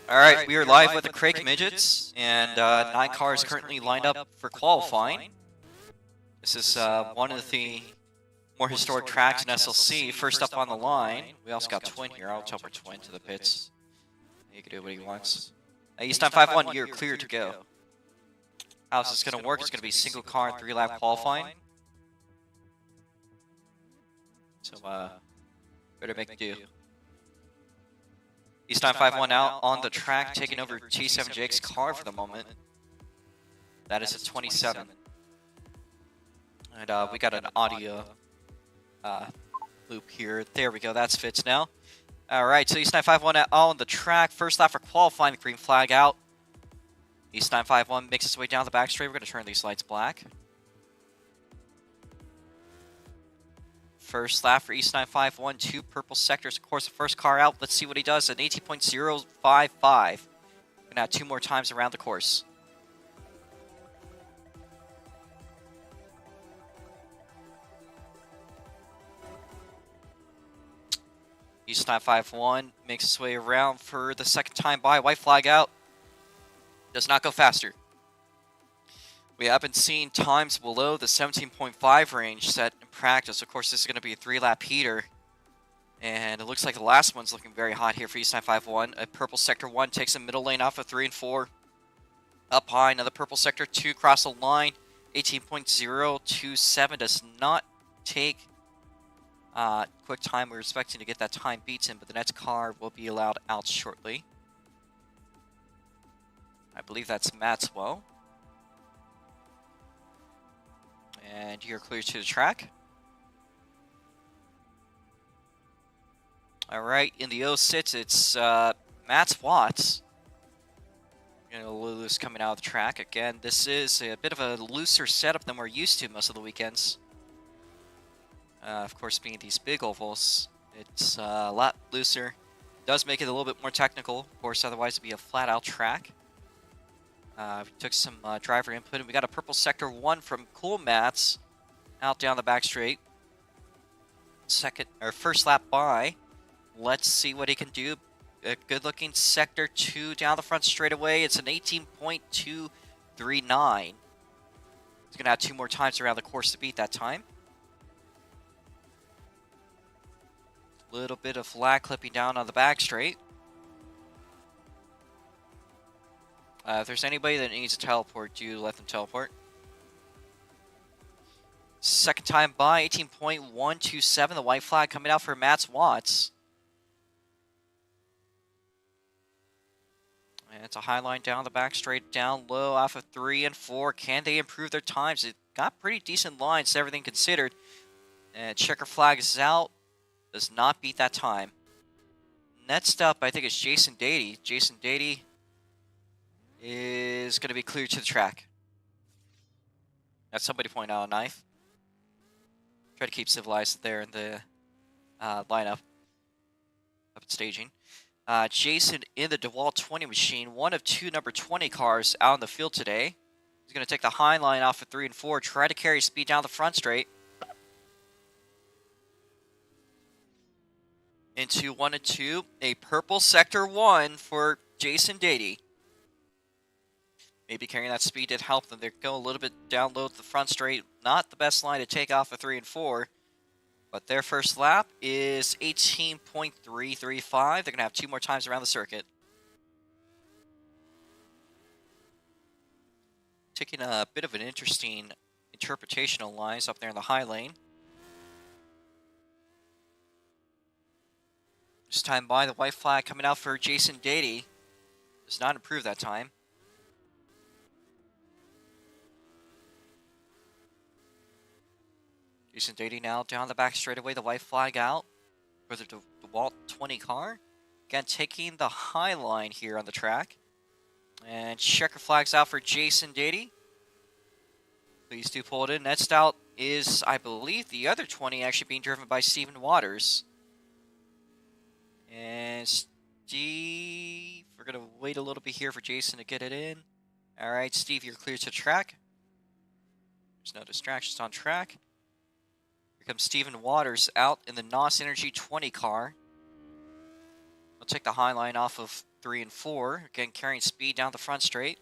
Alright, we are live with the Crake Midgets, and 9 cars currently lined up for qualifying. This is one of the more historic tracks in SLC. First up on the line, we also got Twin here. I'll tell our Twin to the pits. He can do what he wants. East 951, you're clear to go. How's this going to work? It's going to be single car and 3-lap qualifying. So, better make do. East 951 out on the track, taking over T7Jake's car for the moment. That is at 27. And we got an audio loop here. There we go, that's fits now. Alright, so East 951 out on the track. First lap for qualifying, the green flag out. East 951 makes its way down the back straight. We're going to turn these lights black. First lap for East 951, 2 purple sectors. Of course, the first car out. Let's see what he does. An 18.055. Going to have 2 more times around the course. East 951 makes its way around for the second time by. White flag out. Does not go faster. We haven't seen times below the 17.5 range set in practice. Of course, this is going to be a 3-lap heater. And it looks like the last one's looking very hot here for East 951. A purple sector 1 takes the middle lane off of 3 and 4. Up high, another purple sector 2 across the line. 18.027 does not take quick time. We're expecting to get that time beaten, but the next car will be allowed out shortly. I believe that's Maxwell. And you're clear to the track. Alright, in the 06, it's Matt Watts. Lewis coming out of the track. Again, this is a bit of a looser setup than we're used to most of the weekends. Of course, being these big ovals, it's a lot looser. Does make it a little bit more technical. Of course, otherwise it'd be a flat-out track. We took some driver input, and we got a purple sector 1 from Cool Mats out down the back straight. First lap by. Let's see what he can do. A good-looking sector 2 down the front straightaway. It's an 18.239. He's going to have 2 more times around the course to beat that time. Little bit of flag clipping down on the back straight. If there's anybody that needs to teleport, do let them teleport. Second time by, 18.127. The white flag coming out for Matt Watts. And it's a high line down the back straight, down low off of 3 and 4. Can they improve their times? It got pretty decent lines, everything considered. And checker flag is out. Does not beat that time. Next up, I think it's Jason Dady. Jason Dady is going to be clear to the track. That's somebody point out a knife. Try to keep civilized there in the lineup of staging. Jason in the DeWalt 20 machine, one of 2 number 20 cars out in the field today. He's going to take the high line off of 3 and 4, try to carry speed down the front straight. Into 1 and 2, a purple sector 1 for Jason Dady. Maybe carrying that speed did help them. They're going a little bit down low to the front straight. Not the best line to take off of 3 and 4. But their first lap is 18.335. They're going to have 2 more times around the circuit. Taking a bit of an interesting interpretational lines up there in the high lane. This time by, the white flag coming out for Jason Dady. Does not improve that time. Jason Dady now down the back straightaway, the white flag out for the DeWalt 20 car. Again, taking the high line here on the track. And checker flags out for Jason Dady. Please do pull it in. Next out is, I believe, the other 20 actually being driven by Steven Waters. And Steve, we're going to wait a little bit here for Jason to get it in. All right, Steve, you're clear to track. There's no distractions on track. Here comes Steven Waters out in the NOS Energy 20 car. We'll take the high line off of 3 and 4. Again, carrying speed down the front straight.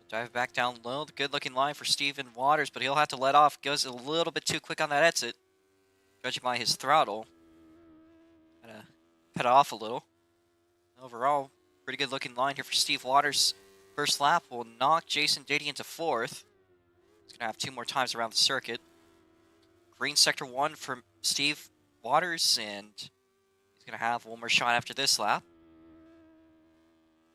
Dive back down low. The good-looking line for Steven Waters, but he'll have to let off. Goes a little bit too quick on that exit, judging by his throttle. Gotta cut it off a little. Overall, pretty good-looking line here for Steve Waters. First lap will knock Jason Dady into 4th. He's going to have 2 more times around the circuit. Green sector 1 for Steve Waters, and he's going to have 1 more shot after this lap.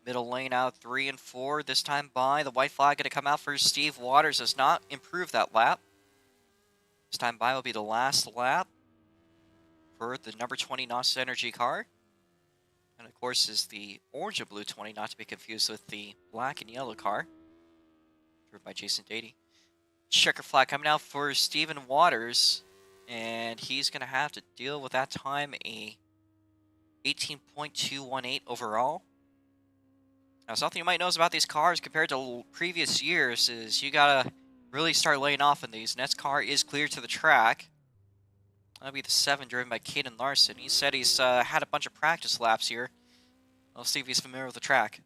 Middle lane out 3 and 4 this time by. The white flag going to come out for Steve Waters. Has not improved that lap. This time by will be the last lap for the number 20 NOS Energy car. And of course is the orange and blue 20, not to be confused with the black and yellow car, driven by Jason Dady. Checker flag coming out for Steven Waters, and he's going to have to deal with that time, a 18.218 overall. Now, something you might notice about these cars compared to previous years is you got to really start laying off in these. Next car is clear to the track. That'll be the 7 driven by Caden Larson. He said he's had a bunch of practice laps here. We'll see if he's familiar with the track.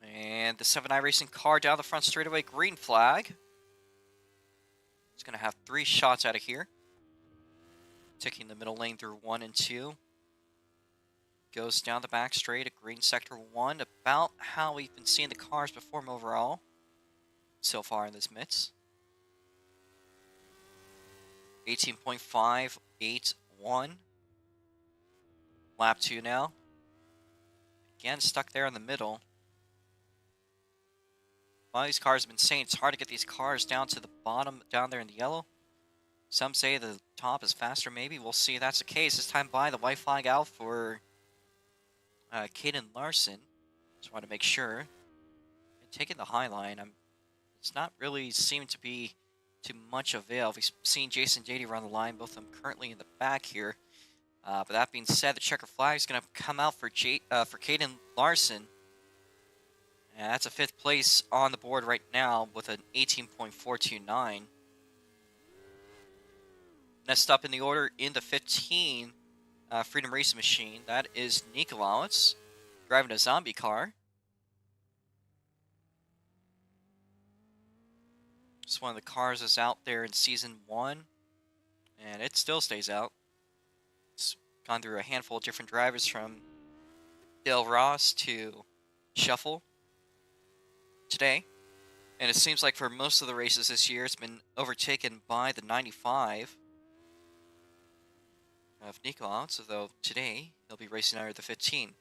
And the 7i Racing car down the front straightaway, green flag. He's going to have 3 shots out of here. Taking the middle lane through 1 and 2. Goes down the back straight at green sector 1. About how we've been seeing the cars perform overall so far in this mix. 18.581. Lap 2 now. Again, stuck there in the middle. A lot of these cars have been saying it's hard to get these cars down to the bottom, down there in the yellow. Some say the top is faster, maybe. We'll see if that's the case. This time by, the white flag out for Caden Larson. Just want to make sure. And taking the high line, it's not really seeming to be too much avail. We've seen Jason Dady run the line, both of them currently in the back here. But that being said, the checker flag is going to come out for Caden Larson. And that's a 5th place on the board right now with an 18.429. Next up in the order in the 15 Freedom Racing Machine, that is Nikolauts, driving a zombie car. It's one of the cars that's out there in Season 1, and it still stays out. It's gone through a handful of different drivers from Dale Ross to Shuffle today. And it seems like for most of the races this year, it's been overtaken by the 95 of Nikolauts, although today he'll be racing under the 15.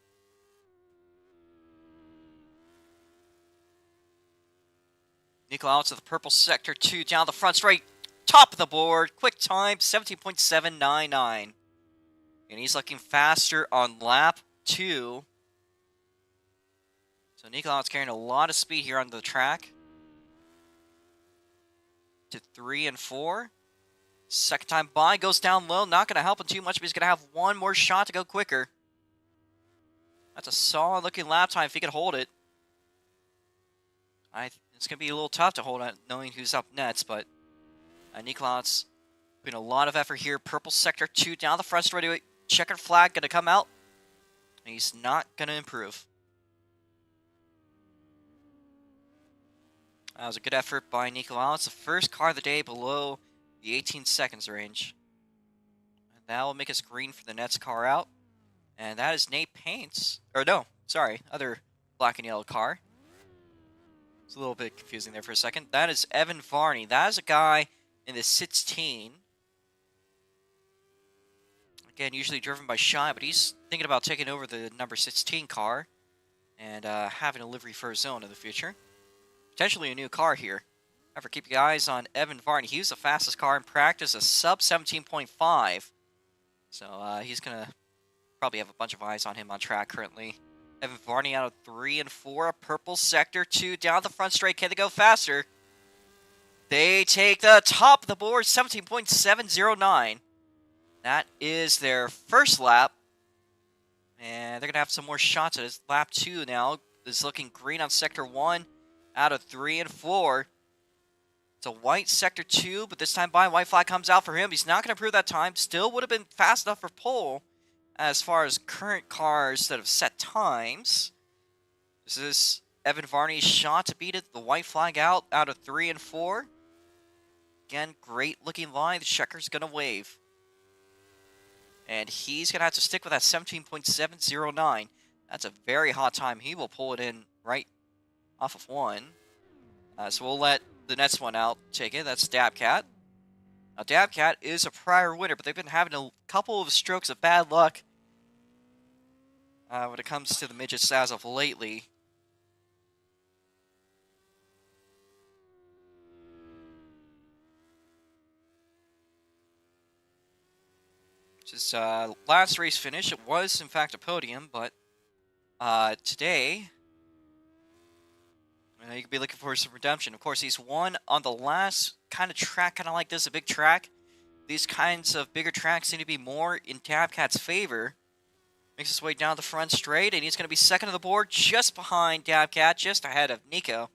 Nikolauts of the purple sector 2 down the front straight, top of the board, quick time 17.799. And he's looking faster on lap 2. So Nikolauts carrying a lot of speed here on the track. To 3 and 4. Second time by, goes down low. Not going to help him too much, but he's going to have 1 more shot to go quicker. That's a solid looking lap time if he could hold it. It's going to be a little tough to hold on knowing who's up next, but Nikolauts putting a lot of effort here. Purple sector 2 down the front straightaway. Checkered flag going to come out. And he's not going to improve. That was a good effort by Nikolauts. The first car of the day below the 18 seconds range. And that will make us green for the next car out. And that is Nate Paints. Or no, sorry, other black and yellow car. It's a little bit confusing there for a second. That is Evan Varney. That is a guy in the 16. Again, usually driven by Shy, but he's thinking about taking over the number 16 car and having a livery for his own in the future. Potentially a new car here. However, keep your eyes on Evan Varney. He was the fastest car in practice, a sub 17.5. So he's going to probably have a bunch of eyes on him on track currently. Evan Varney out of 3 and 4. Purple sector 2 down the front straight. Can they go faster? They take the top of the board, 17.709. That is their first lap. And And they're going to have some more shots at his lap 2 now. Is looking green on Sector 1 out of 3 and 4. It's a white Sector 2, but this time by white flag comes out for him. He's not going to improve that time. Still would have been fast enough for pole as far as current cars that have set times. This is Evan Varney's shot to beat it. The white flag out of 3 and 4. Again, great looking line. The checker's going to wave. And he's going to have to stick with that 17.709. That's a very hot time. He will pull it in right off of 1. So we'll let the next one out take it. That's Dabcat. Now, Dabcat is a prior winner, but they've been having a couple of strokes of bad luck when it comes to the midgets as of lately. Just last race finish, it was in fact a podium, but today you could be looking for some redemption. Of course, he's won on the last kind of track, kind of like this, a big track. These kinds of bigger tracks seem to be more in Dabcat's favor. Makes his way down the front straight, and he's going to be second on the board, just behind Dabcat, just ahead of Nico.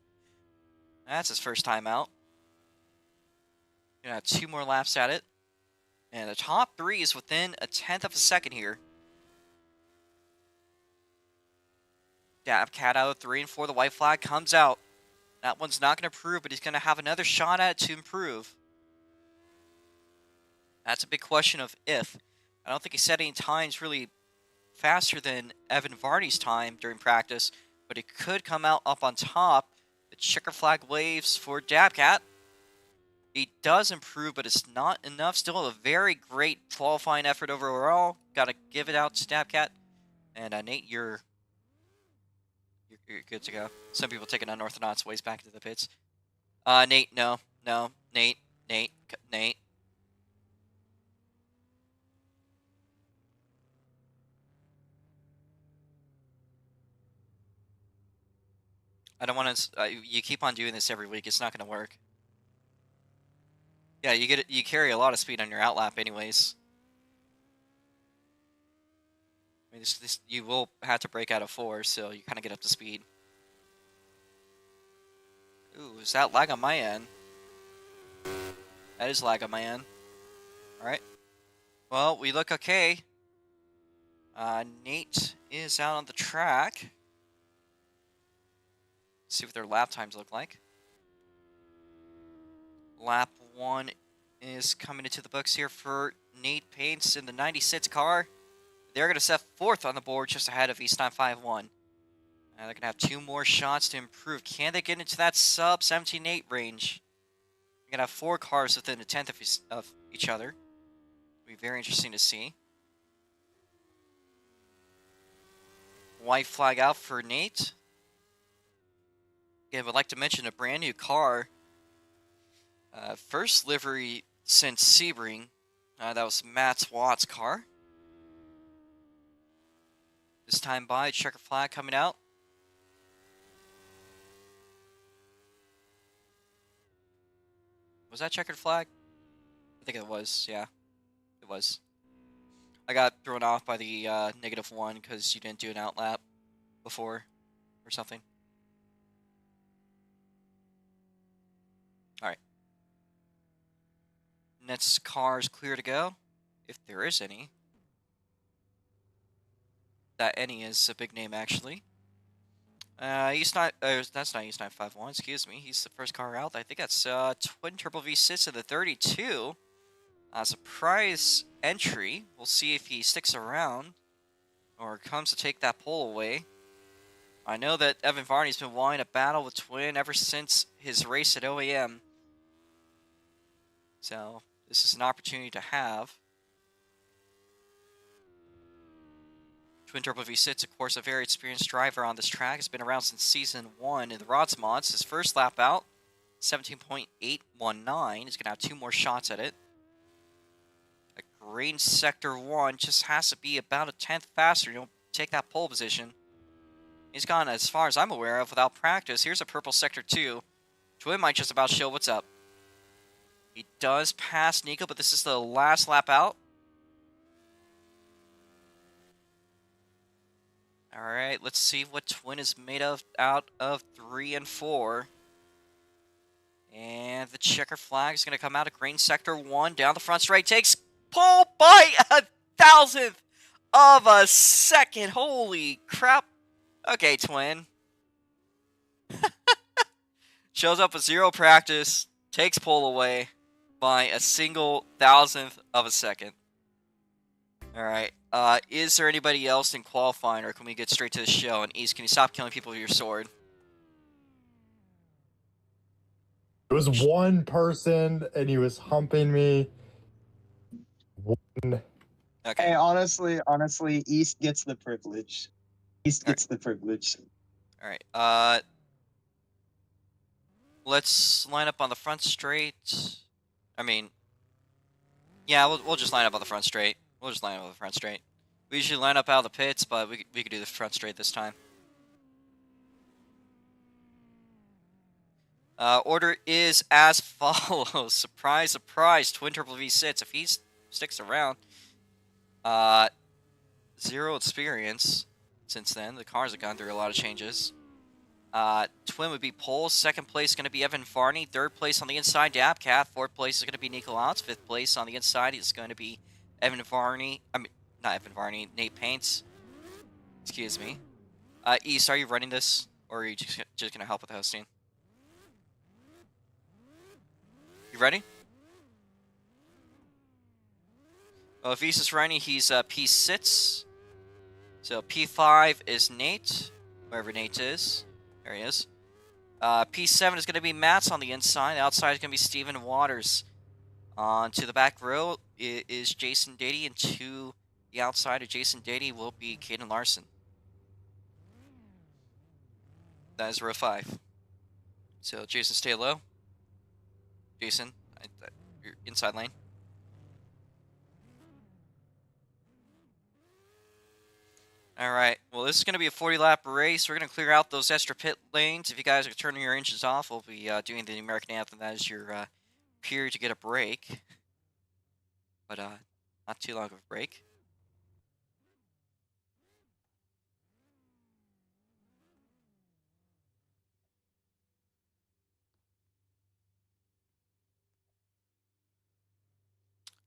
That's his first time out. Gonna have 2 more laps at it. And the top 3 is within a 1/10 of a second here. Dabcat out of 3 and 4. The white flag comes out. That one's not going to improve, but he's going to have another shot at it to improve. That's a big question of if. I don't think he set any times really faster than Evan Varney's time during practice, but he could come out up on top. The checker flag waves for Dabcat. He does improve, but it's not enough. Still a very great qualifying effort overall. Got to give it out to Dabcat. And Nate, you're good to go. Some people take an unorthodox ways back into the pits. Nate, no, Nate. I don't want to. You keep on doing this every week. It's not going to work. Yeah, you carry a lot of speed on your outlap, anyways. I mean, you will have to break out of 4, so you kind of get up to speed. Ooh, is that lag on my end? That is lag on my end. Alright. Well, we look okay. Nate is out on the track. Let's see what their lap times look like. Lap 1 is coming into the books here for Nate Paints in the 96 car. They're going to set 4th on the board just ahead of East 951. They're going to have 2 more shots to improve. Can they get into that sub 17.8 range? You're going to have 4 cars within a 1/10 of each other. It'll be very interesting to see. White flag out for Nate. Again, I would like to mention a brand new car. First livery since Sebring. That was Matt Watt's car. This time by, checker flag coming out. Was that checkered flag? I think it was, yeah. It was. I got thrown off by the -1 because you didn't do an outlap before or something. Alright. Next car is clear to go, if there is any. That any is a big name, actually. That's not East 951, excuse me. He's the first car out. I think that's twin turbo V6 in the 32. Surprise entry. We'll see if he sticks around or comes to take that pole away. I know that Evan Varney's been wanting a battle with Twin ever since his race at OEM. So this is an opportunity to have. Twin Turbo V6, of course, a very experienced driver on this track. Has been around since Season 1 in the Rods Mods. His first lap out, 17.819. He's going to have 2 more shots at it. A green Sector 1 just has to be about a 1/10 faster. You don't take that pole position. He's gone, as far as I'm aware of, without practice. Here's a purple Sector 2. Twin might just about show what's up. He does pass Nico, but this is the last lap out. All right, let's see what Twin is made of out of 3 and 4. And the checker flag is going to come out of green sector 1 down the front straight. Takes pole by 1,000th of a second. Holy crap. Okay, Twin. Shows up with 0 practice. Takes pole away by a single 1,000th of a second. All right. Is there anybody else in qualifying, or can we get straight to the show? And East, can you stop killing people with your sword? It was one person, and he was humping me. One. Okay. Hey, honestly, East gets the privilege. East gets the privilege. All right. Let's line up on the front straight. I mean, yeah, we'll just line up on the front straight. We'll just line up on the front straight. We usually line up out of the pits, but we could do the front straight this time. Order is as follows. Surprise, surprise. Twin Triple V sits. If he sticks around, 0 experience since then. The cars have gone through a lot of changes. Twin would be pole. Second place is going to be Evan Varney. Third place on the inside, Dabcat. Fourth place is going to be Nico Outs. Fifth place on the inside is going to be Evan Varney. I mean, not Evan Varney. Nate Paints. Excuse me. East, are you running this, or are you just going to help with the hosting? You ready? Well, if East is running, he's P6. So P5 is Nate, wherever Nate is. There he is. P7 is going to be Matt's on the inside. The outside is going to be Steven Waters. On to the back row is Jason Dady, and to the outside of Jason Dady will be Caden Larson. That is row 5. So Jason, stay low. Jason, you're inside lane. All right. Well, this is going to be a 40-lap race. We're going to clear out those extra pit lanes. If you guys are turning your engines off, we'll be doing the American Anthem. That is your period to get a break. But not too long of a break.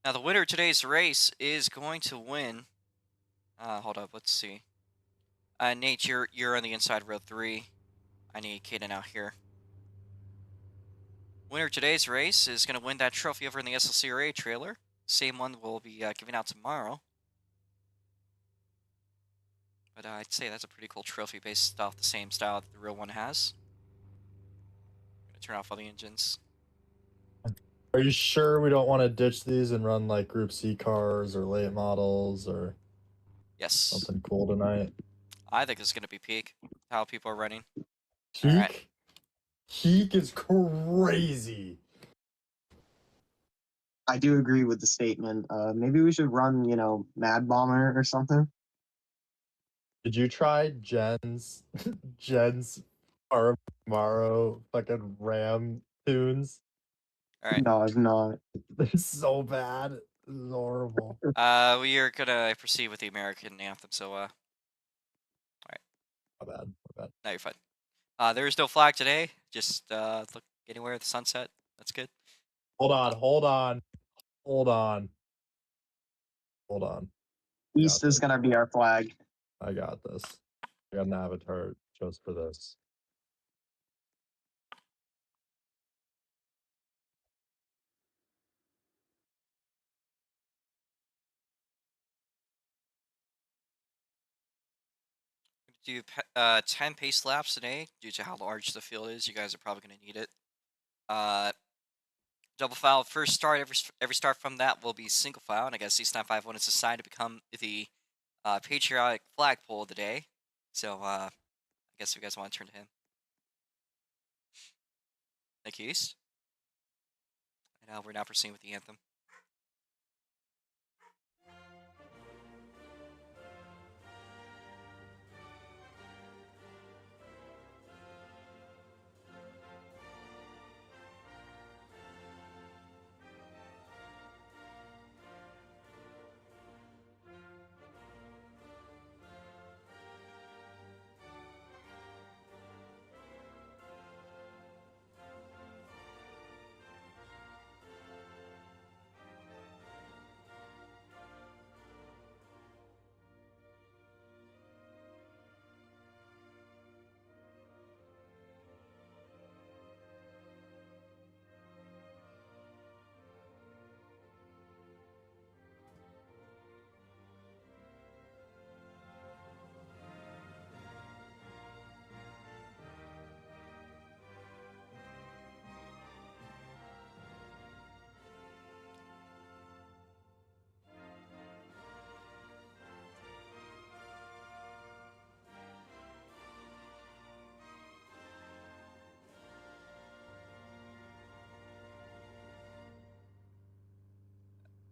Now, the winner of today's race is going to win. Hold up. Let's see. Nate, you're on the inside row 3. I need Caden out here. Winner of today's race is going to win that trophy over in the SLCRA trailer. Same one we'll be giving out tomorrow. But I'd say that's a pretty cool trophy based off the same style that the real one has. I'm going to turn off all the engines. Are you sure we don't want to ditch these and run like Group C cars or late models or something cool tonight? I think it's going to be peak, how people are running. Peak? All right. Peak is crazy. I do agree with the statement. Maybe we should run, Mad Bomber or something. Did you try Jen's Tomorrow fucking Ram tunes? All right. No, I've not. They're so bad. This is horrible. We are going to proceed with the American Anthem, so, all right. My bad. No, you're fine. There is no flag today. Just look anywhere at the sunset. That's good. Hold on. East is going to be our flag. I got this. I got an avatar just for this. Do 10 pace laps today due to how large the field is. You guys are probably going to need it. Double file first start. Every start from that will be single file, and I guess C951 is decided to become the patriotic flagpole of the day. So I guess if you guys want to turn to him. Thank you, East. And we're now proceeding with the anthem.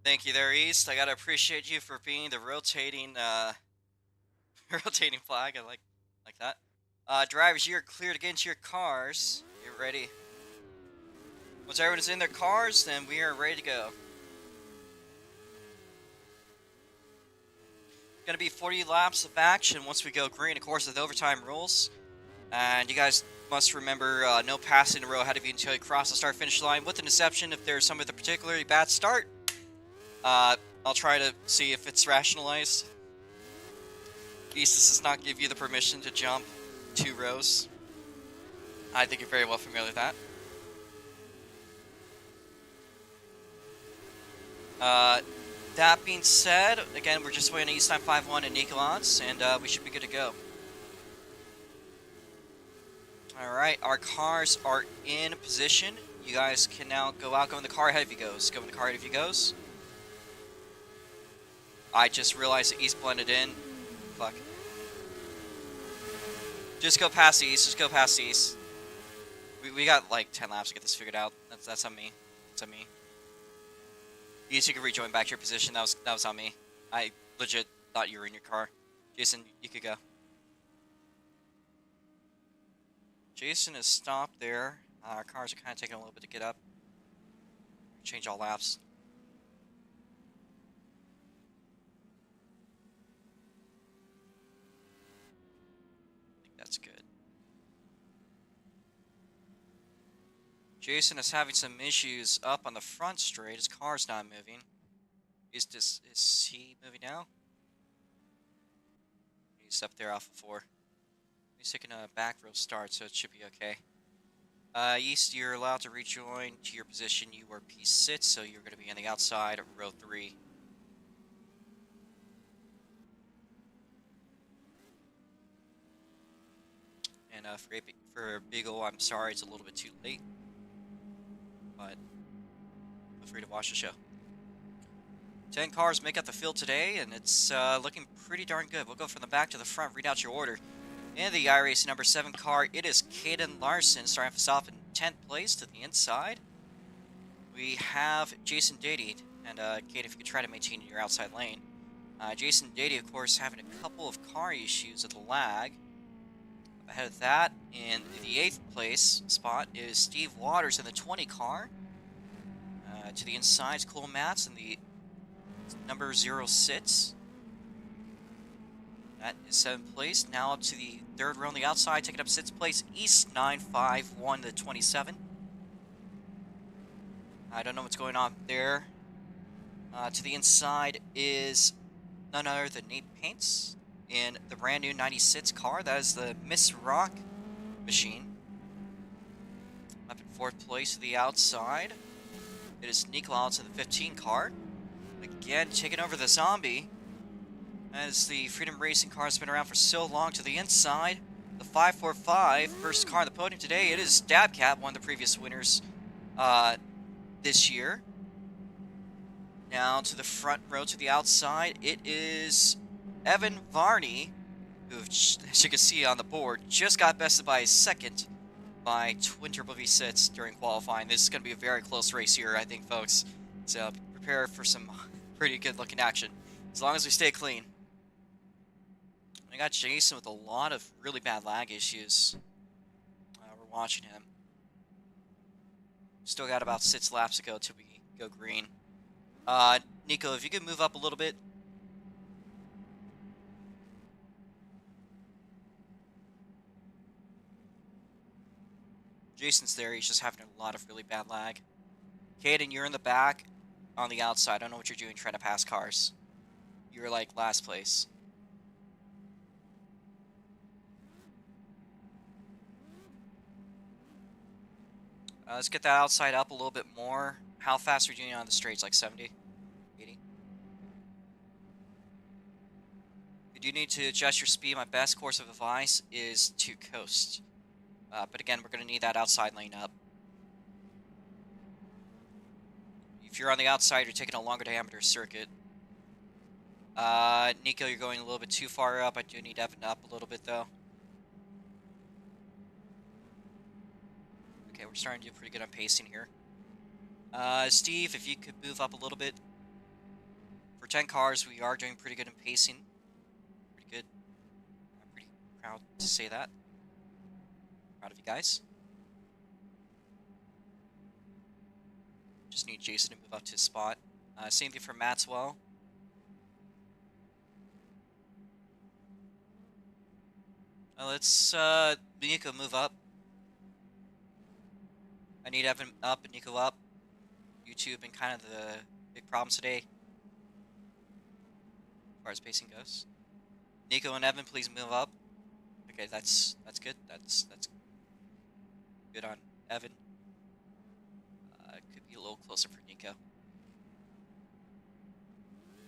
Thank you there, East. I gotta appreciate you for being the rotating, rotating flag. I like that. Drivers, you're clear to get into your cars. Get ready. Once everyone is in their cars, then we are ready to go. Gonna be 40 laps of action once we go green, of course, with overtime rules. And you guys must remember no passing in a row ahead of you until you cross the start-finish line, with an exception if there's some with a particularly bad start. I'll try to see if it's rationalized. East does not give you the permission to jump 2 rows. I think you're very well familiar with that. That being said, again, we're just waiting on East time 5-1 and Nikolans, and we should be good to go. Alright, our cars are in position. You guys can now go out, go in the car ahead of you goes. Go in the car ahead of you goes. I just realized that East blended in. Fuck. Just go past East, just go past East. We got like 10 laps to get this figured out. That's on me. That's on me. You can rejoin back to your position. That was on me. I legit thought you were in your car. Jason, you could go. Jason is stopped there. Our cars are kind of taking a little bit to get up. Change all laps. I think that's good. Jason is having some issues up on the front straight. His car's not moving. Is he moving now? He's up there off of 4. He's taking a back row start, so it should be okay. East, you're allowed to rejoin to your position. You were P6, so you're going to be on the outside of row 3. And for Beagle, I'm sorry it's a little bit too late. But feel free to watch the show. 10 cars make up the field today, and it's looking pretty darn good. We'll go from the back to the front, read out your order. In the iRace number 7 car, it is Caden Larson starting us off in 10th place to the inside. We have Jason Dady, and Caden, if you could try to maintain your outside lane. Jason Dady, of course, having a couple of car issues with the lag. Ahead of that, in the 8th place spot, is Steve Waters in the 20 car. To the inside is Cole Matz in the number 06. That is 7th place. Now up to the 3rd row on the outside, taking up 6th place, East 951 to 27. I don't know what's going on there. To the inside is none other than Nate Paints in the brand new 96 car. That is the Miss Rock machine. Up in 4th place to the outside, it is Nikolai to the 15 car. Again, taking over the zombie. As the Freedom Racing car has been around for so long. To the inside, the 545, first car on the podium today. It is Dabcat, one of the previous winners this year. Now to the front row to the outside, it is Evan Varney, who, as you can see on the board, just got bested by a second by Twin Turbo V6 during qualifying. This is going to be a very close race here, I think, folks. So prepare for some pretty good looking action, as long as we stay clean. I got Jason with a lot of really bad lag issues. We're watching him. Still got about 6 laps to go till we go green. Nico, if you could move up a little bit. Jason's there, he's just having a lot of really bad lag. Caden, you're in the back on the outside. I don't know what you're doing trying to pass cars. You're like last place. Let's get that outside up a little bit more. How fast are you doing on the straights? Like 70? 80? You do need to adjust your speed. My best course of advice is to coast. But again, we're going to need that outside lane up. If you're on the outside, you're taking a longer diameter circuit. Nico, you're going a little bit too far up. I do need Evan up a little bit, though. We're starting to do pretty good on pacing here. Steve, if you could move up a little bit. For 10 cars, we are doing pretty good in pacing. Pretty good. I'm pretty proud to say that. Proud of you guys. Just need Jason to move up to his spot. Same thing for Maxwell. Let's Nico move up. I need Evan up and Nico up. YouTube and kind of the big problems today as far as pacing goes. Nico and Evan, please move up. Okay, that's good. That's good on Evan. Could be a little closer for Nico.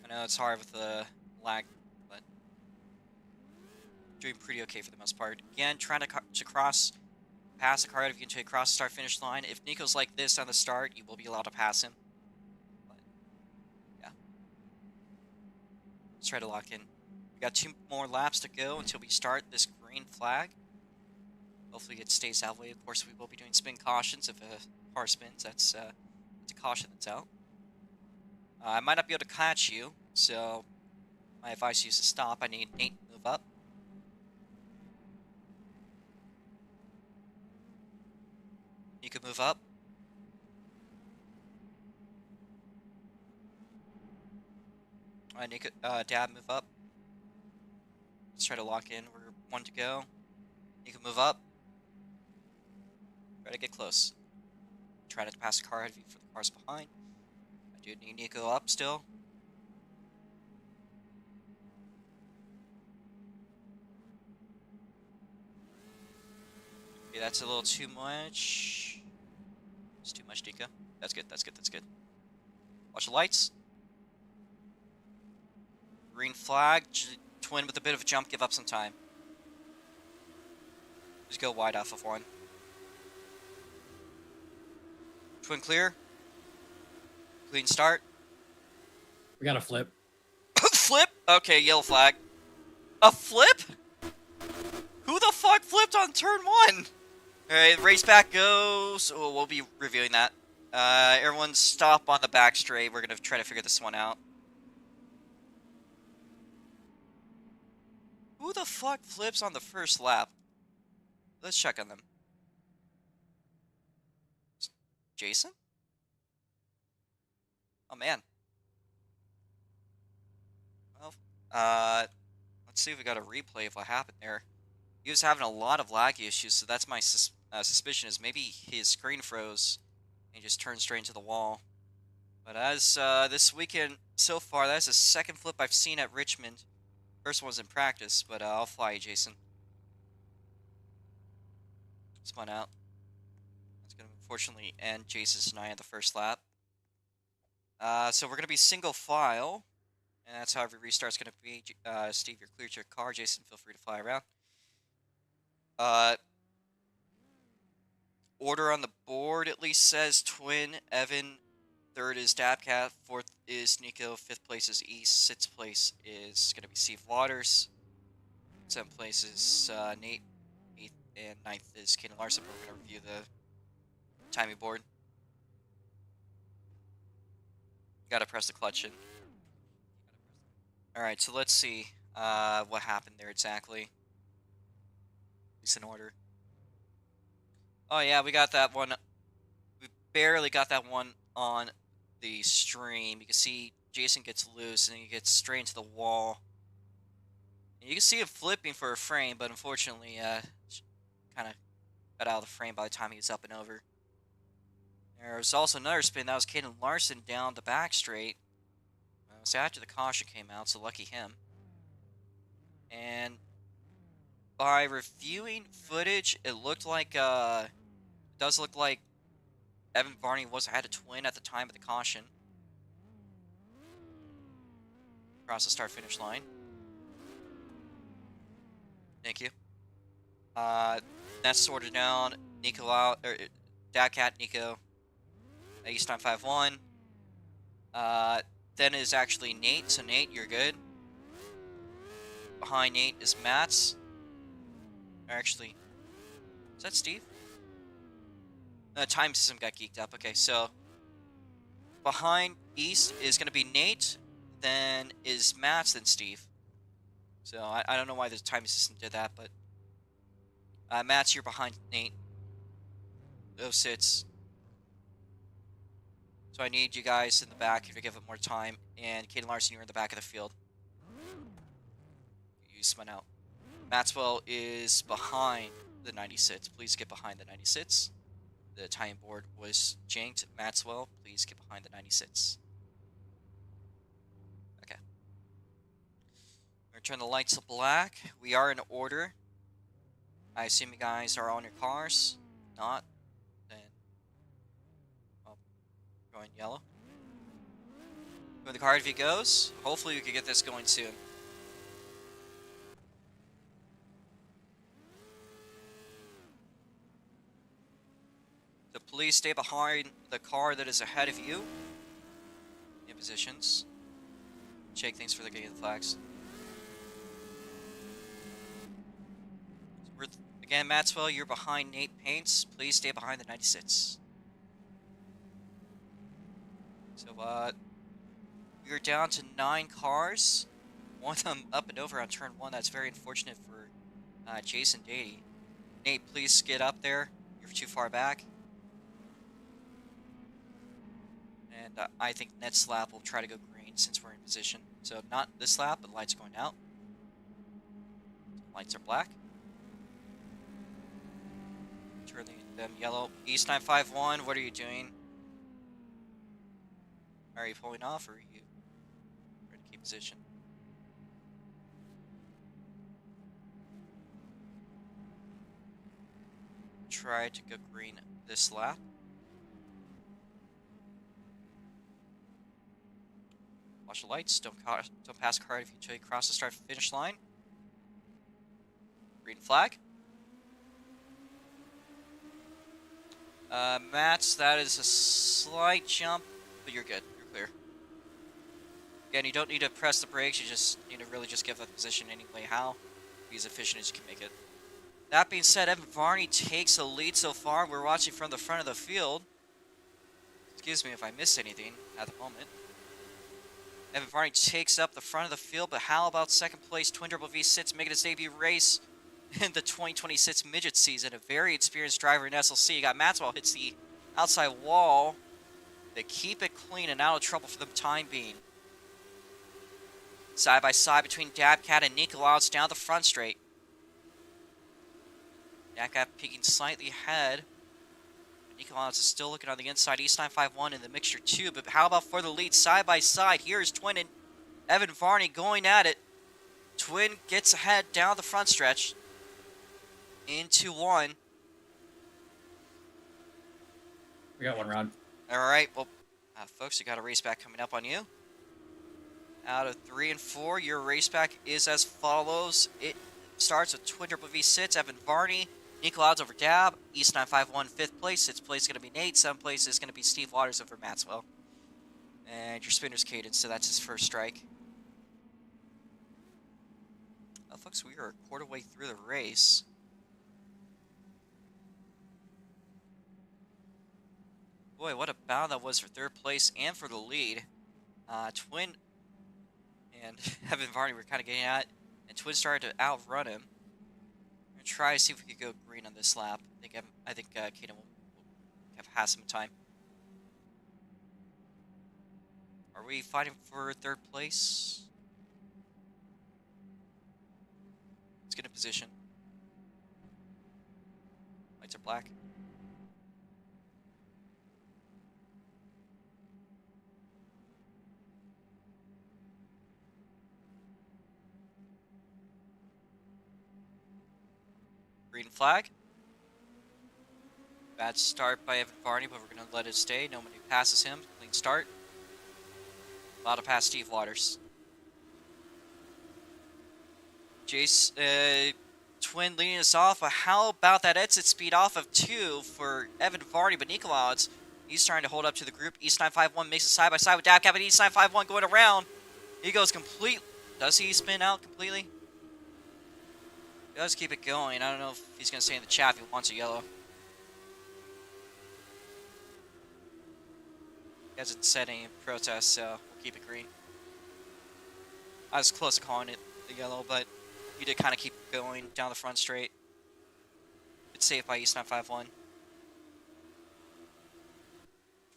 I know it's hard with the lag, but doing pretty okay for the most part. Again, trying to pass the car if you can take across the start-finish line. If Nico's like this on the start, you will be allowed to pass him. But, yeah. Let's try to lock in. We got 2 more laps to go until we start this green flag. Hopefully it stays that way. Of course, we will be doing spin cautions. If a car spins, that's a caution that's out. I might not be able to catch you, so my advice is to stop. I need Nate to move up. You can move up. Alright, Nico, Dad, move up. Let's try to lock in. We're 1 to go. You can move up. Try to get close. Try to pass the car ahead of you for the cars behind. I do need Nico up still. Okay, that's a little too much. It's too much, Nico. That's good, that's good, that's good. Watch the lights. Green flag. Twin with a bit of a jump, give up some time. Just go wide off of 1. Twin clear. Clean start. We got a flip. Flip? Okay, yellow flag. A flip? Who the fuck flipped on turn 1? Alright, race back goes. Oh, we'll be reviewing that. Everyone stop on the back straight. We're gonna try to figure this one out. Who the fuck flips on the first lap? Let's check on them. Jason? Oh, man. Well, let's see if we got a replay of what happened there. He was having a lot of lag issues, so that's my suspicion is maybe his screen froze and he just turned straight into the wall. But as this weekend so far, that's the second flip I've seen at Richmond. First one was in practice, but I'll fly you, Jason. Spun out. That's going to unfortunately end Jason's and I at the first lap. So we're going to be single file, and that's how every restart's going to be. Steve, you're clear to your car. Jason, feel free to fly around. Order on the board at least says Twin, Evan, 3rd is Dabcat, 4th is Nico, 5th place is East, 6th place is going to be Steve Waters, 7th place is Nate, 8th and 9th is Kaden Larson. We're going to review the timing board. Got to press the clutch in. Alright, so let's see what happened there exactly. At least in order. Oh yeah, we got that one. We barely got that one on the stream. You can see Jason gets loose and he gets straight into the wall. And you can see him flipping for a frame, but unfortunately, kind of got out of the frame by the time he was up and over. There was also another spin. That was Kaden Larson down the back straight. It was after the caution came out, so lucky him. And by reviewing footage, it looked like, it does look like Evan Varney had a twin at the time of the caution. Across the start-finish line. Thank you. That's sorted down. Nico out, or Dadcat, Nico. East time 5-1. Then is actually Nate, so Nate, you're good. Behind Nate is Matt's. Actually, is that Steve? The time system got geeked up. Okay, so behind East is going to be Nate, then is Matt's, then Steve. So I don't know why the timing system did that, but Matt's, you're behind Nate. Those sits. So I need you guys in the back to give it more time. And Caden Larson, you're in the back of the field. You spun out. Maxwell is behind the 96. Please get behind the 96. The tie-in board was janked. Maxwell, please get behind the 96. Okay. We're going to turn the lights to black. We are in order. I assume you guys are on your cars. Not, then going yellow. When the car review goes, hopefully we can get this going soon. So please stay behind the car that is ahead of you. In positions. Check things for the getting the flags. Again, Maxwell, you're behind Nate Paints. Please stay behind the 96. So, we're down to 9 cars. One of them up and over on turn 1. That's very unfortunate for Jason Dady. Nate, please get up there. You're too far back. And I think next lap will try to go green since we're in position. So, not this lap, but the lights are going out. Lights are black. Turn them yellow. East 951, what are you doing? Are you pulling off, or are you ready to keep position? Try to go green this lap. Watch the lights. Don't pass car until you cross the start-finish line. Green flag. Matt, that is a slight jump, but you're good. You're clear. Again, you don't need to press the brakes. You just need to really just give up position anyway. How? Be as efficient as you can make it. That being said, Evan Varney takes the lead so far. We're watching from the front of the field. Excuse me if I missed anything at the moment. Evan Varney takes up the front of the field, but how about second place Twin Turbo V6 making his debut race in the 2026 Midget season? A very experienced driver in SLC. You got Maxwell hits the outside wall. They keep it clean and out of trouble for the time being. Side by side between Dabcat and Nikolaus down the front straight. Dabcat peeking slightly ahead. Nikolaus is still looking on the inside. East 951 in the mixture too. But how about for the lead side by side? Here's Twin and Evan Varney going at it. Twin gets ahead down the front stretch. Into one. We got one round. All right, well, folks, you got a race back coming up on you. Out of 3 and 4, your race back is as follows. It starts with Twin Turbo V6, Evan Varney, Nikolaus over Dab, East 951 5th place. 6th place is going to be Nate. 7th place is going to be Steve Waters over Maxwell. And your spinner's Cadence, so that's his first strike. Well, folks, we are a quarter way through the race. Boy, what a battle that was for 3rd place and for the lead. Twin and Evan Varney were kind of getting at it, and Twin started to outrun him. We're going to try to see if we could go green on this lap. I think Kaden will have some time. Are we fighting for 3rd place? Let's get in position. Lights are black. Green flag. Bad start by Evan Varney, but we're going to let it stay. Nobody passes him. Clean start. Allowed to pass Steve Waters. Jace, Twin leading us off, but how about that exit speed off of 2 for Evan Varney, but Nikolaus, he's trying to hold up to the group. East 951 makes it side by side with Dabcap, and East 951 going around. He goes complete. Does he spin out completely? He does keep it going. I don't know if he's going to say in the chat if he wants a yellow. He hasn't said any protest, so we'll keep it green. I was close to calling it the yellow, but you did kind of keep going down the front straight. It's safe by East 951.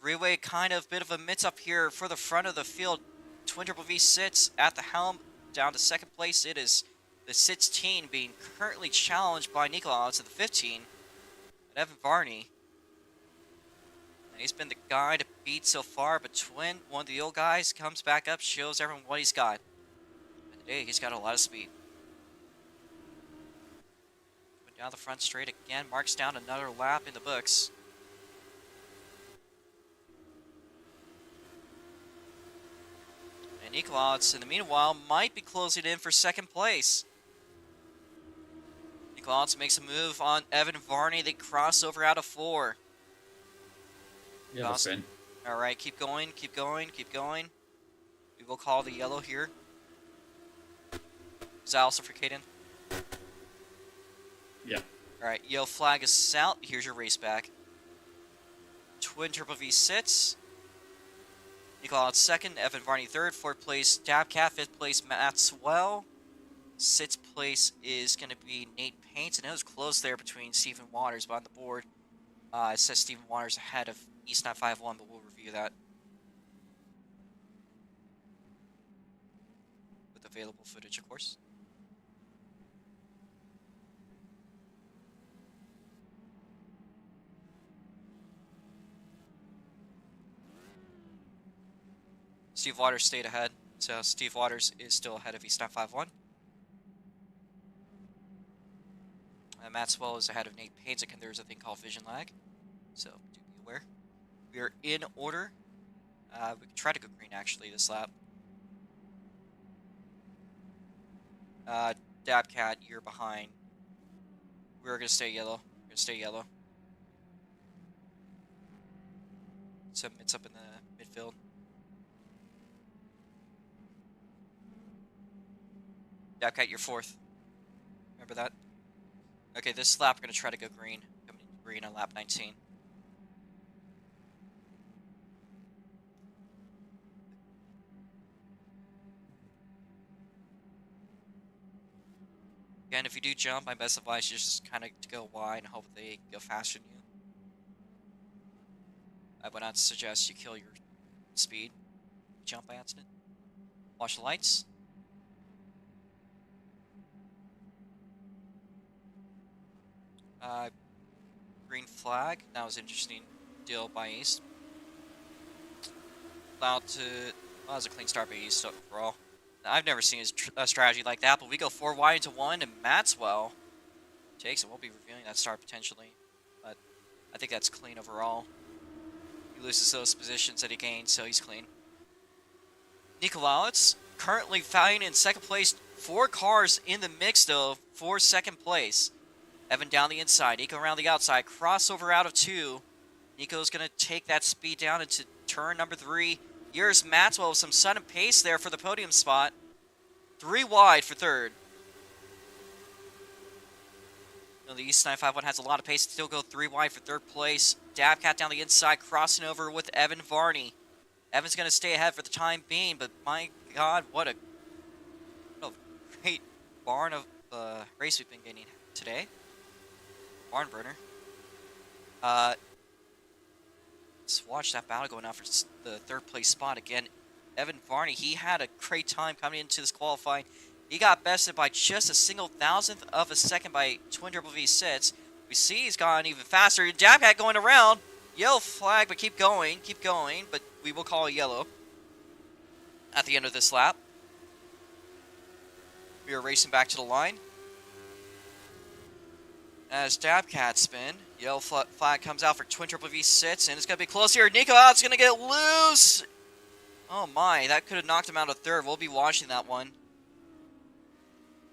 Three-way kind of bit of a mix up here for the front of the field. Twin Triple V sits at the helm. Down to second place, it is the 16 being currently challenged by Nikolaus at the 15. And Evan Varney. And he's been the guy to beat so far, but Twin, one of the old guys, comes back up, shows everyone what he's got. And today, he's got a lot of speed. But down the front straight again, marks down another lap in the books. And Nikolaus, in the meanwhile, might be closing in for second place. Nikolaus makes a move on Evan Varney. They cross over out of 4. Yeah, spin. All right, keep going, keep going, keep going. We will call the yellow here. Is that also for Caden? Yeah. All right, yellow flag is out. Here's your race back. Twin Triple V sits. Nikolaus second, Evan Varney third, fourth place Dabcat, fifth place Maxwell. Sixth place is going to be Nate Paints, and it was close there between Stephen Waters, but on the board, it says Stephen Waters ahead of East 951, but we'll review that with available footage, of course. Steve Waters stayed ahead, so Steve Waters is still ahead of East 951. Maxwell is ahead of Nate Paints. Again, there's a thing called vision lag, so do be aware. We are in order. We can try to go green actually this lap. Dabcat, you're behind. We're gonna stay yellow. We're gonna stay yellow. So it's up in the midfield. Dabcat, you're fourth. Remember that? Okay, this lap we're going to try to go green. Coming green on lap 19. Again, if you do jump, my best advice is just kind of to go wide and hope they go faster than you. I would not suggest you kill your speed. Jump by accident. Watch the lights. Green flag. That was an interesting deal by East. Allowed to. Well, that was a clean start by East overall. I've never seen a strategy like that, but we go 4 wide into 1, and Maxwell takes it. We'll be reviewing that start potentially, but I think that's clean overall. He loses those positions that he gained, so he's clean. Nikolaus currently fighting in second place. 4 cars in the mix, though, for second place. Evan down the inside, Nico around the outside, crossover out of 2. Nico's going to take that speed down into turn number 3. Here's Maxwell with some sudden pace there for the podium spot. 3 wide for third. You know, the East 951 has a lot of pace, still go 3 wide for third place. Dabcat down the inside, crossing over with Evan Varney. Evan's going to stay ahead for the time being, but my God, what a great barn of race we've been getting today. Barn burner. Let's watch that battle going out for the third place spot again. Evan Varney, he had a great time coming into this qualifying. He got bested by just a single thousandth of a second by Twin Triple V sits. We see he's gone even faster. Dabcat going around. Yellow flag, but keep going, but we will call a yellow at the end of this lap. We are racing back to the line. As Dabcat spin, yellow flag comes out for Twin Triple V sits, and it's going to be close here. Nikolaus going to get loose. Oh my, that could have knocked him out of third. We'll be watching that one.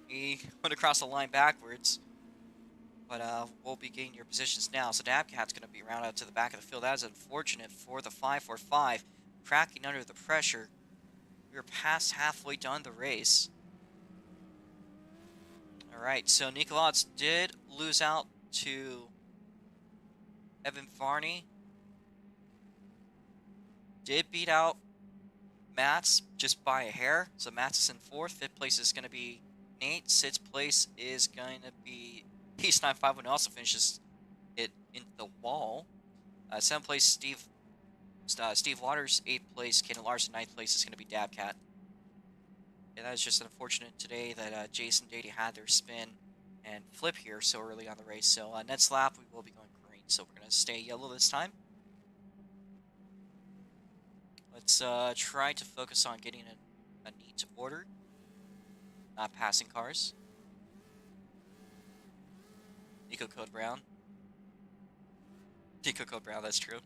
He went across the line backwards. But we'll be getting your positions now. So Dabcat's going to be rounded out to the back of the field. That is unfortunate for the 545. Cracking under the pressure. We are past halfway done the race. Alright, so Nikolaus did lose out to Evan Varney. Did beat out Matt's just by a hair. So Matt's is in 4th. 5th place is going to be Nate. 6th place is going to be East 951, who also finishes it into the wall. 7th place, Steve Waters. 8th place, Ken Larson. 9th place is going to be Dabcat. And that is just unfortunate today that Jason Dady had their spin and flip here so early on the race. So next lap, we will be going green. So we're going to stay yellow this time. Let's try to focus on getting a neat order, not passing cars. Nico Code Brown. That's true.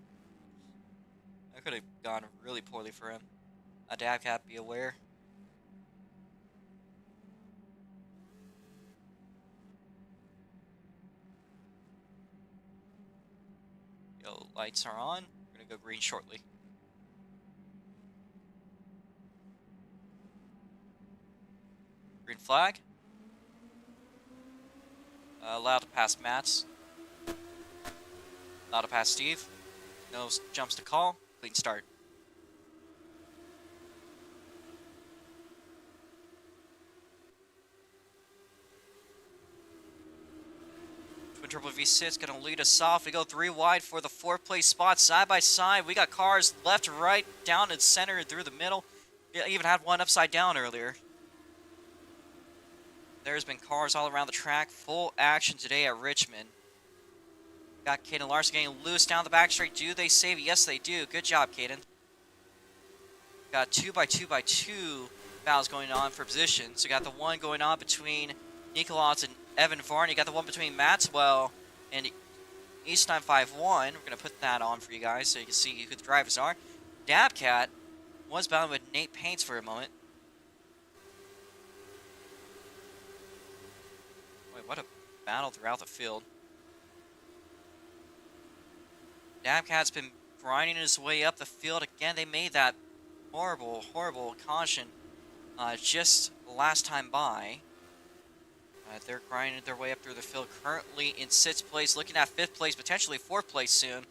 That could have gone really poorly for him. Dabcat, be aware. Yo, lights are on. We're going to go green shortly. Green flag. Allowed to pass Mats. Allowed to pass Steve. No jumps to call. Clean start. Twin Turbo V6 going to lead us off. We go 3 wide for the 4th place spot. Side by side, we got cars left to right, down and center, and through the middle. We even had one upside down earlier. There's been cars all around the track. Full action today at Richmond. Got Caden Larson getting loose down the back straight. Do they save it? Yes, they do. Good job, Caden. Got 2x2x2 battles going on for position. So got the one going on between Nikolauds and Evan Varney. Got the one between Maxwell and East 951. We're going to put that on for you guys so you can see who the drivers are. Dabcat was battling with Nate Paints for a moment. What a battle throughout the field. Dabcat's been grinding his way up the field. Again, they made that horrible, horrible caution just the last time by. They're grinding their way up through the field. Currently in 6th place, looking at 5th place, potentially 4th place soon.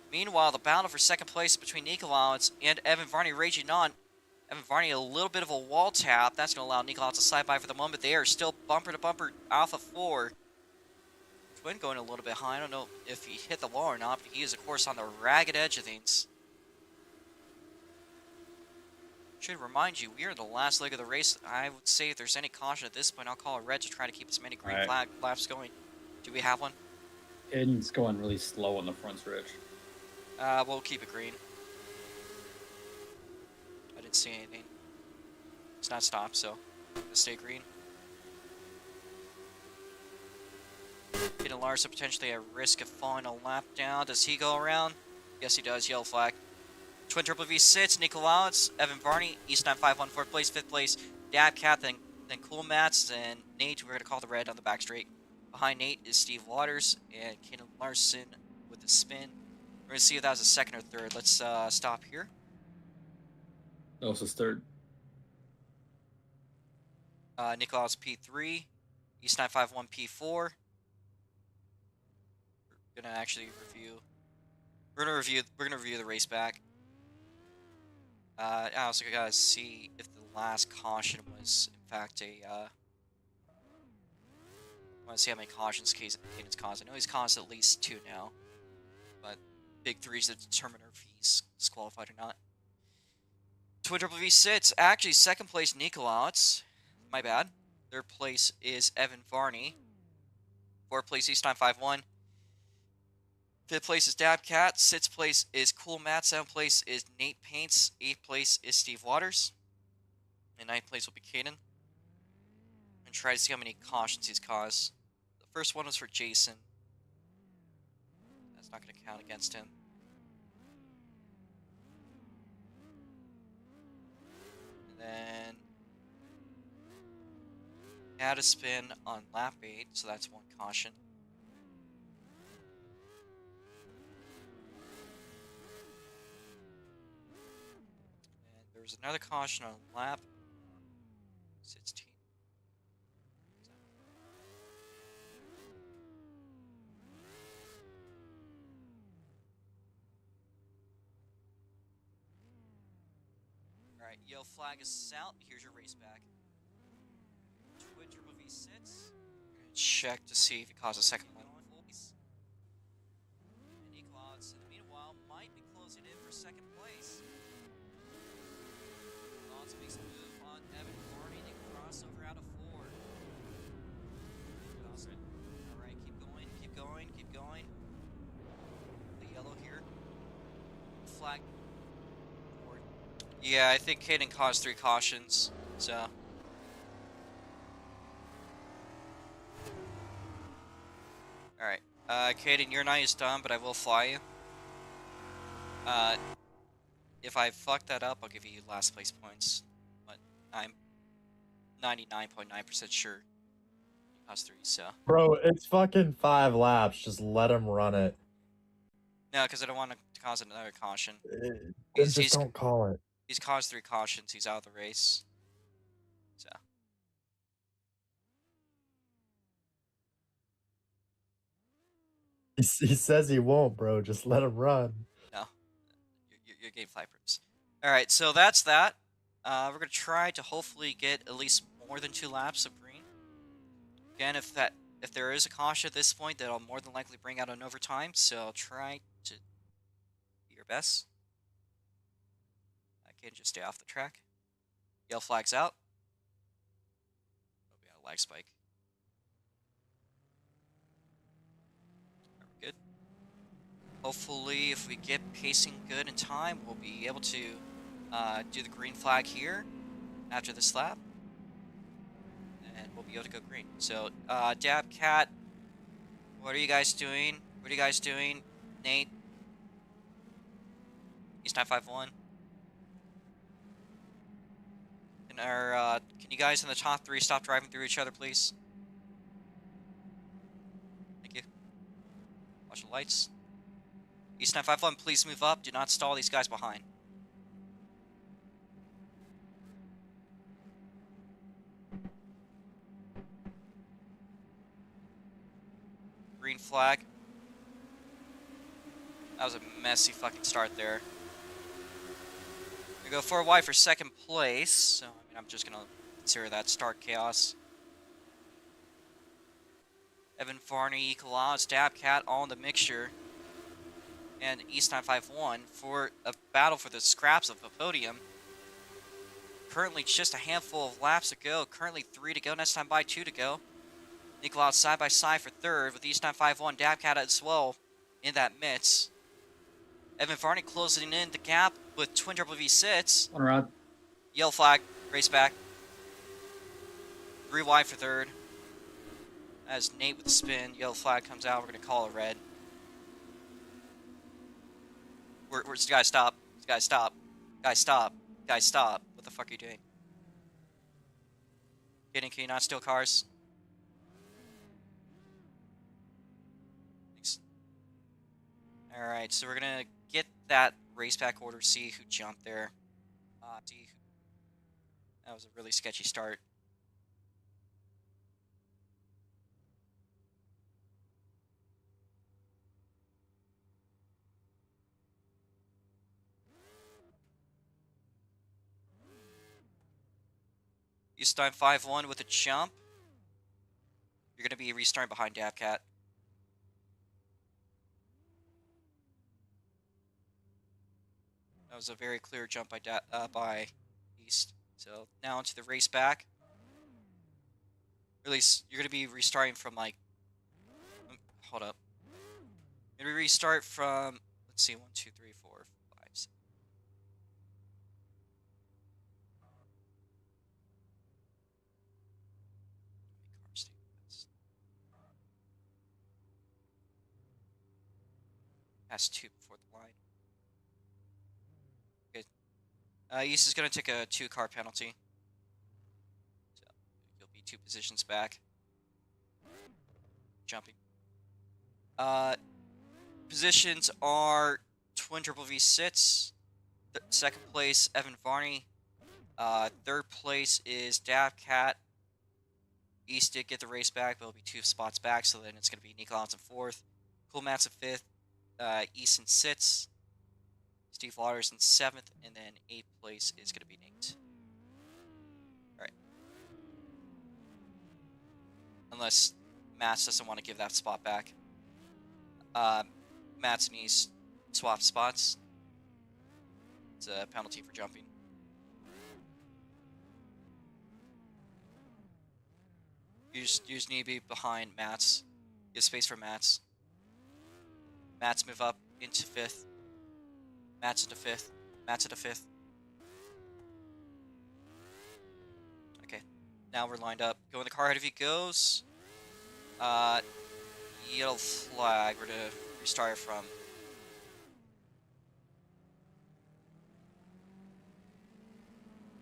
Meanwhile, the battle for 2nd place between Nikolauds and Evan Varney raging on. Evan Varney, a little bit of a wall tap. That's going to allow Nikolauds to slide by for the moment. They are still bumper to bumper Alpha 4. Twin going a little bit high. I don't know if he hit the wall or not, but he is, of course, on the ragged edge of things. Should remind you, we are in the last leg of the race. I would say if there's any caution at this point, I'll call a red to try to keep as many green flag laps going. Do we have one? It's going really slow on the front stretch. We'll keep it green. I didn't see anything. It's not stopped, so let's stay green. Caden Larson potentially at risk of falling a lap down. Does he go around? Yes, he does. Yellow flag. Twin Triple V6, Nikolauds, Evan Varney, East 951, 4th place, 5th place, Dabcat, then Cool Mats, and Nate. We're going to call the red on the back straight. Behind Nate is Steve Waters and Caden Larson with the spin. We're going to see if that was a 2nd or 3rd. Let's stop here. No, it's his 3rd. Nikolauds P3, East 951 P4. We're gonna actually review. We're gonna review the race back. I also gotta see if the last caution was in fact a. I want to see how many cautions Caden's caused. I know he's caused at least 2 now, but big 3's that determine if he's disqualified or not. Twin Triple V6, actually 2nd place Nikolauds. My bad. 3rd place is Evan Varney. 4th place East 951. 5th place is Dabcat. 6th place is Cool Matt. 7th place is Nate Paints. 8th place is Steve Waters. And 9th place will be Caden. And try to see how many cautions he's caused. The first one was for Jason. That's not going to count against him. And then had a spin on lap 8, so that's 1 caution. And there was another caution on lap 16. Alright, Yellow flag is out. Here's your race back. Twin Turbo V6. Check to see if it causes a second one. And Eclods, in the meanwhile, might be closing in for second place. Eclods makes a move on Evan Varney. They crossover out of 4. Awesome. Alright, keep going, keep going, keep going. The yellow here. Flag. Forward. Yeah, I think Caden caused 3 cautions, so. Alright. Caden, your night is done, but I will fly you. If I fuck that up, I'll give you last place points. But I'm 99.9% sure you caused 3, so. Bro, it's fucking 5 laps. Just let him run it. No, because I don't want to cause another caution. Just don't call it. He's caused 3 cautions. He's out of the race. So. He says he won't, bro. Just let him run. No. Your game flag proofs. Alright, so that's that. We're going to try to hopefully get at least more than 2 laps of green. Again, if there is a caution at this point, that'll more than likely bring out an overtime, so try to do your best. I can just stay off the track. Yellow flag's out. Oh, we got a lag spike. Are we good? Hopefully, if we get pacing good in time, we'll be able to do the green flag here after this lap. And we'll be able to go green. So, Dab Cat, what are you guys doing? What are you guys doing? Nate? East 951. Can you guys in the top 3 stop driving through each other, please? Thank you. Watch the lights. East 951, please move up. Do not stall these guys behind. Green flag. That was a messy fucking start there. We go 4 wide for second place, so I mean, I'm just gonna consider that start chaos. Evan Varney, Ecolodge, Dabcat, all in the mixture. And East 951 for a battle for the scraps of the podium. Currently just a handful of laps to go. Currently 3 to go. Next time by 2 to go. Ecolodge side by side for third with East 951, Dabcat as well in that midst. Evan Varney closing in the gap with Twin Turbo V6. One around. Yellow flag, race back. 3 wide for third. As Nate with the spin, yellow flag comes out, we're going to call it red. Where's guys stop? Guys stop. Guys stop. Guys stop. What the fuck are you doing? Kidding, can you not steal cars? Thanks. Alright, so we're going to get that race back order, see who jumped there. That was a really sketchy start. East 951 with a jump. You're going to be restarting behind Dabcat. That was a very clear jump by East. So now into the race back. Really, you're going to be restarting from like... Hold up. You're going to restart from... Let's see, 1, 2, 3, 4, 5, 6. Pass 2 before the line. Good. East is going to take a 2-car penalty. So you'll be 2 positions back. Jumping. Positions are Twin Turbo V6. Second place, Evan Varney. Third place is Dabcat. East did get the race back, but it'll be 2 spots back, so then it's going to be Nikolau's in 4th. Cool Matt's in 5th. East in 6th. Steve Waters in 7th, and then 8th place is going to be Nate. All right. Unless Mats doesn't want to give that spot back. Mats and East swap spots. It's a penalty for jumping. You just need to be behind Mats. Give space for Mats. Mats move up into 5th. Mats into 5th. Mats into 5th. Okay. Now we're lined up. Go in the car ahead of you goes. Yellow flag. We're going to restart from.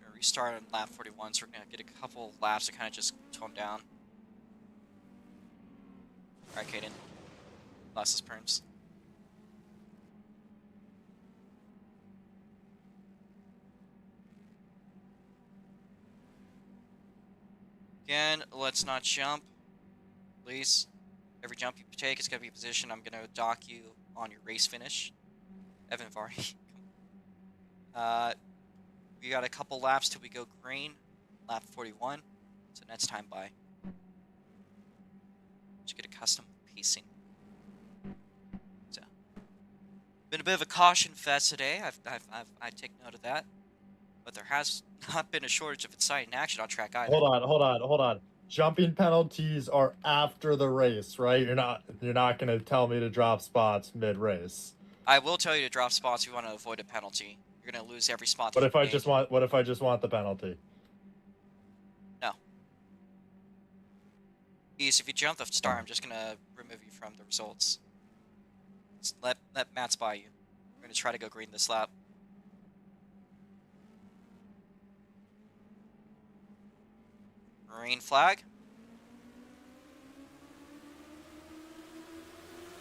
We're going to restart on lap 41, so we're going to get a couple laps to kind of just tone down. Alright, Caden. Last is perms. Again, let's not jump. Please. Every jump you take is going to be a position. I'm going to dock you on your race finish. Evan Varney. We got a couple laps till we go green. Lap 41. So next time by. Just get a custom pacing. So, been a bit of a caution fest today. I take note of that. But there has not been a shortage of exciting action on track either. Hold on. Jumping penalties are after the race, right? You're not gonna tell me to drop spots mid-race. I will tell you to drop spots if you want to avoid a penalty. You're gonna lose every spot. What if I just want the penalty? No. Ease, if you jump the star, I'm just gonna remove you from the results. Just let Mats by you. We're gonna try to go green this lap. Green flag.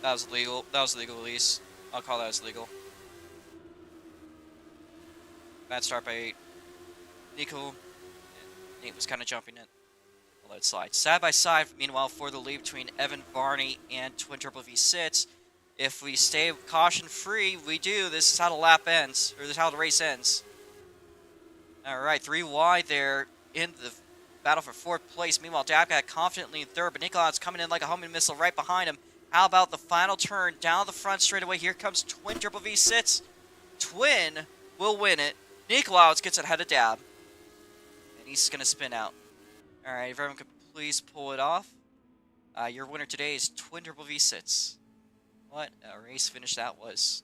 That was legal. That was legal release. I'll call that as legal. Bad start by Nico. Nate was kind of jumping it. I'll let it slide. Side by side, meanwhile, for the lead between Evan Varney and Twin Turbo V6. If we stay caution free, we do. This is how the lap ends, or this is how the race ends. All right, 3 wide there in the battle for 4th place. Meanwhile, Dabcat confidently in 3rd, but Nikolau's coming in like a homing missile right behind him. How about the final turn down the front straightaway? Here comes Twin Turbo V6. Twin will win it. Nikolaus gets ahead of Dab. And he's going to spin out. All right, if everyone could please pull it off. Your winner today is Twin Turbo V6. What a race finish that was.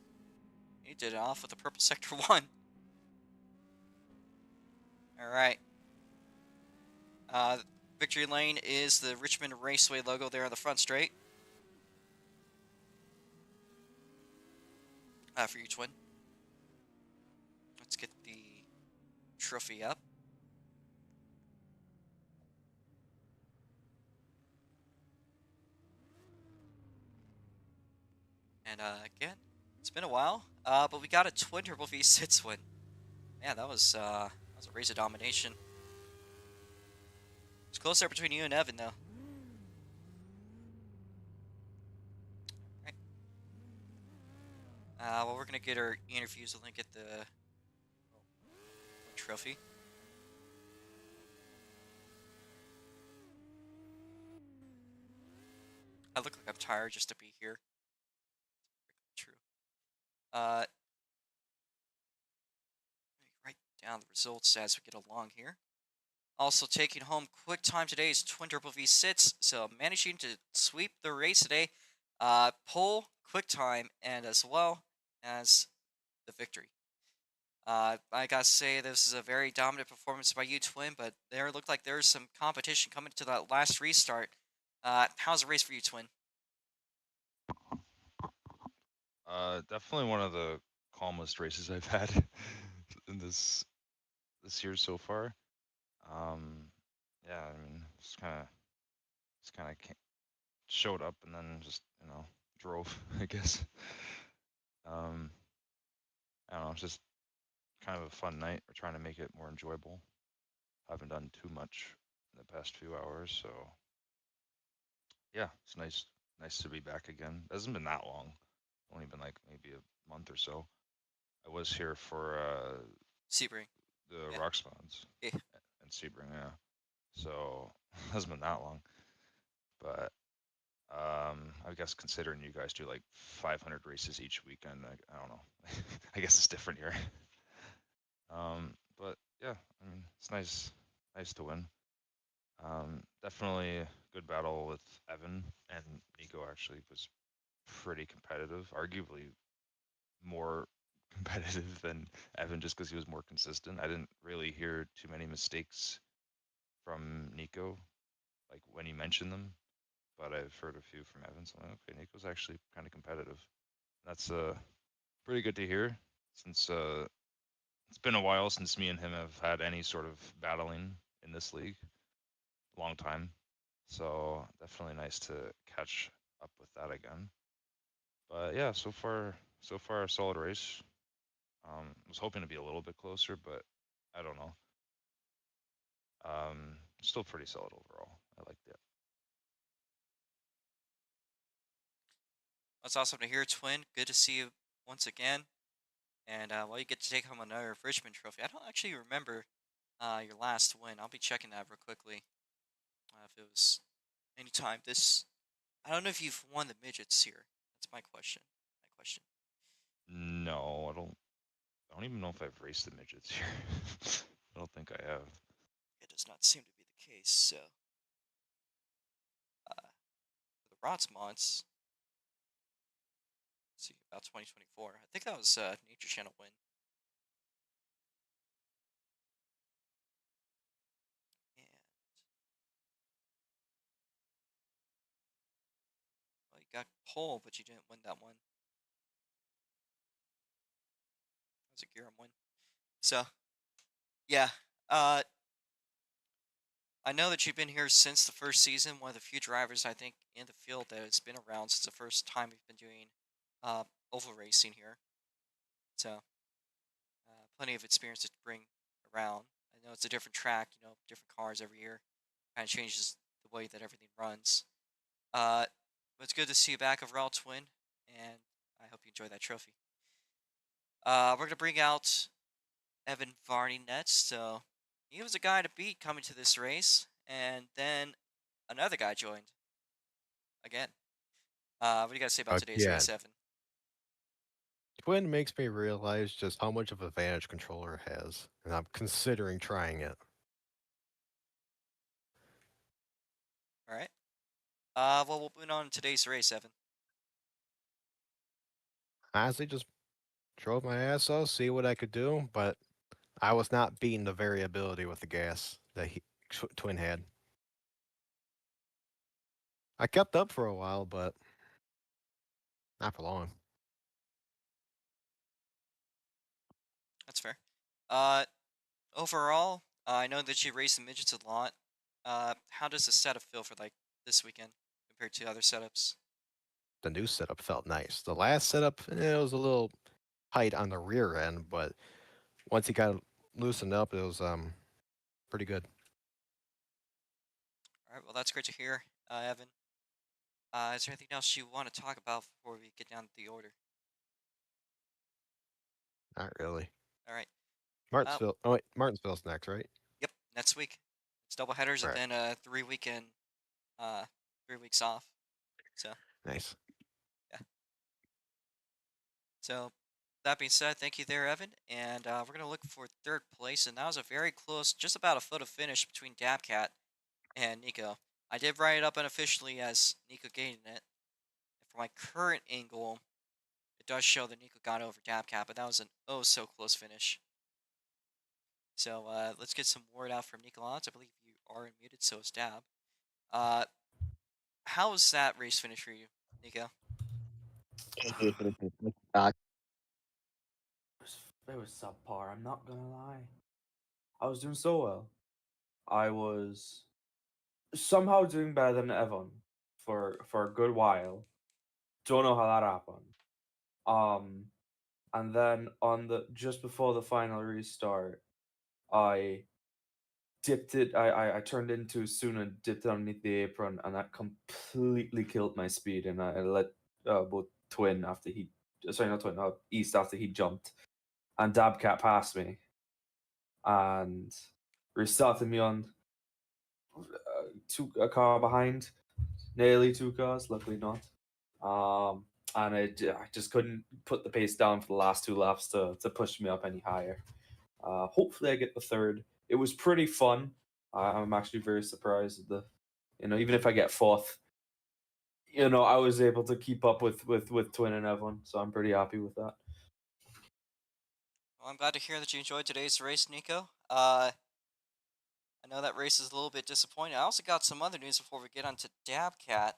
He did it off with the purple sector 1. All right. Victory lane is the Richmond Raceway logo there on the front straight. For you, Twin. Let's get the trophy up. And again, it's been a while, but we got a Twin Turbo V6 win. Man, that was a race of domination. It's close there between you and Evan, though. Alright. Well, we're going to get our interviews and then get the trophy. I look like I'm tired just to be here. True. Let me write down the results as we get along here. Also taking home quick time today is Twin Turbo V6, so managing to sweep the race today. Pole, quick time, and as well as the victory. I gotta say this is a very dominant performance by you, Twin, but there looked like there's some competition coming to that last restart. How's the race for you, Twin? Definitely one of the calmest races I've had in this year so far. Yeah, I mean, just kind of showed up and then just, drove, I guess. I don't know, it's just kind of a fun night. We're trying to make it more enjoyable. Haven't done too much in the past few hours, so yeah, it's nice to be back again. It hasn't been that long. Only been like maybe a month or so. I was here for Sebring. the Yeah. rock spawns Yeah. and Sebring, yeah. So it hasn't been that long, but I guess considering you guys do like 500 races each weekend, I don't know. I guess it's different here. But yeah, I mean, it's nice to win. Definitely a good battle with Evan, and Nico actually was pretty competitive, arguably more competitive than Evan just because he was more consistent. I didn't really hear too many mistakes from Nico, like when he mentioned them, but I've heard a few from Evan. So I'm like, okay, Nico's actually kind of competitive. That's pretty good to hear since it's been a while since me and him have had any sort of battling in this league. Long time. So definitely nice to catch up with that again. But yeah, so far a solid race. Was hoping to be a little bit closer, but I don't know. Still pretty solid overall. I liked it. That's awesome to hear, Twin. Good to see you once again. And well, you get to take home another Richmond trophy. I don't actually remember your last win. I'll be checking that real quickly. If it was anytime this, I don't know if you've won the midgets here. That's my question. No, I don't even know if I've raced the midgets here. I don't think I have. It does not seem to be the case. So, for the Rots mods, let's see about 2024. I think that was Nature Channel win. And well, you got pole, but you didn't win that one. That was a Giram win. So, yeah. I know that you've been here since the first season. One of the few drivers I think in the field that has been around since the first time we've been doing oval racing here. So, plenty of experience to bring around. I know it's a different track, different cars every year. Kind of changes the way that everything runs. But it's good to see you back overall, Twin, and I hope you enjoy that trophy. We're gonna bring out Evan Varney next. So he was a guy to beat coming to this race, and then another guy joined again. What do you guys say about today's race, Evan? Twin makes me realize just how much of an advantage controller has, and I'm considering trying it. All right. Well, we'll move on to today's race, Evan. Honestly, just drove my ass off, see what I could do, but I was not beating the variability with the gas that Twin had. I kept up for a while, but not for long. That's fair. Overall, I know that you race the midgets a lot. How does the setup feel for like this weekend compared to other setups? The new setup felt nice. The last setup, it was a little tight on the rear end, but once he got loosened up, it was pretty good. All right, well, that's great to hear, Evan. Is there anything else you want to talk about before we get down to the order? Not really. All right. Martinsville. Oh wait, Martinsville's next, right? Yep, next week. It's double headers Right. and then 3 weekend, 3 weeks off. So Nice. yeah. So that being said, thank you there, Evan. And we're gonna look for third place, and that was a very close, just about a foot of finish between Dabcat and Nico. I did write it up unofficially as Nico gaining it. And for my current angle, it does show that Nico got over Dabcat, but that was an oh so close finish. So let's get some word out from Nico Lotz. I believe you are unmuted, so is Dab. How was that race finish for you, Nico? It was subpar, I'm not gonna lie. I was doing so well. I was somehow doing better than Evan for a good while. Don't know how that happened. And then on the just before the final restart, I dipped it. I turned in too soon and dipped it underneath the apron, and that completely killed my speed. And I let both Twin after he, sorry, not Twin, East after he jumped. and Dabcat passed me and restarted me on a car behind, nearly 2 cars, luckily not. And I just couldn't put the pace down for the last 2 laps to push me up any higher. Hopefully I get the third. It was pretty fun. I'm actually very surprised at even if I get fourth, I was able to keep up with Twin and Evan, so I'm pretty happy with that. Well, I'm glad to hear that you enjoyed today's race, Nico. I know that race is a little bit disappointing. I also got some other news before we get on to Dabcat.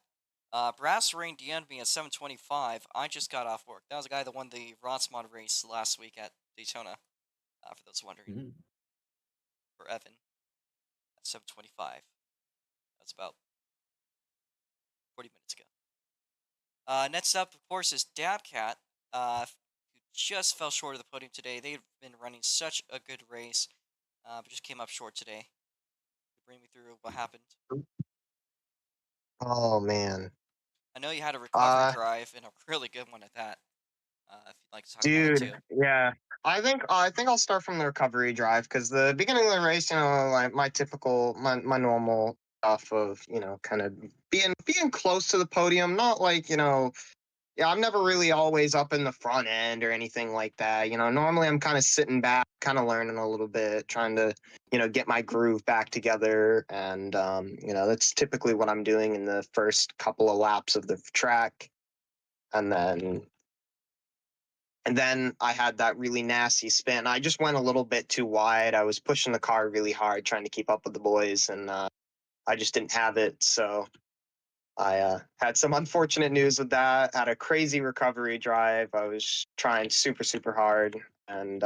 Brass Rain DM'd me at 7:25. I just got off work. That was the guy that won the Rotsmod race last week at Daytona, for those wondering. For Evan at 7:25. That's about 40 minutes ago. Next up, of course, is Dabcat, who just fell short of the podium today. They've been running such a good race, but just came up short today. Bring me through what happened. Oh man, I know you had a recovery drive and a really good one at that. If you'd like to talk about it too. Yeah. I think I'll start from the recovery drive because the beginning of the race, like my typical, my normal stuff of kind of being close to the podium, not like yeah, I'm never really always up in the front end or anything like that. Normally I'm kind of sitting back, kind of learning a little bit, trying to, get my groove back together. And, that's typically what I'm doing in the first couple of laps of the track. And then I had that really nasty spin. I just went a little bit too wide. I was pushing the car really hard, trying to keep up with the boys, and I just didn't have it. So I had some unfortunate news with that. Had a crazy recovery drive. I was trying super, super hard. And,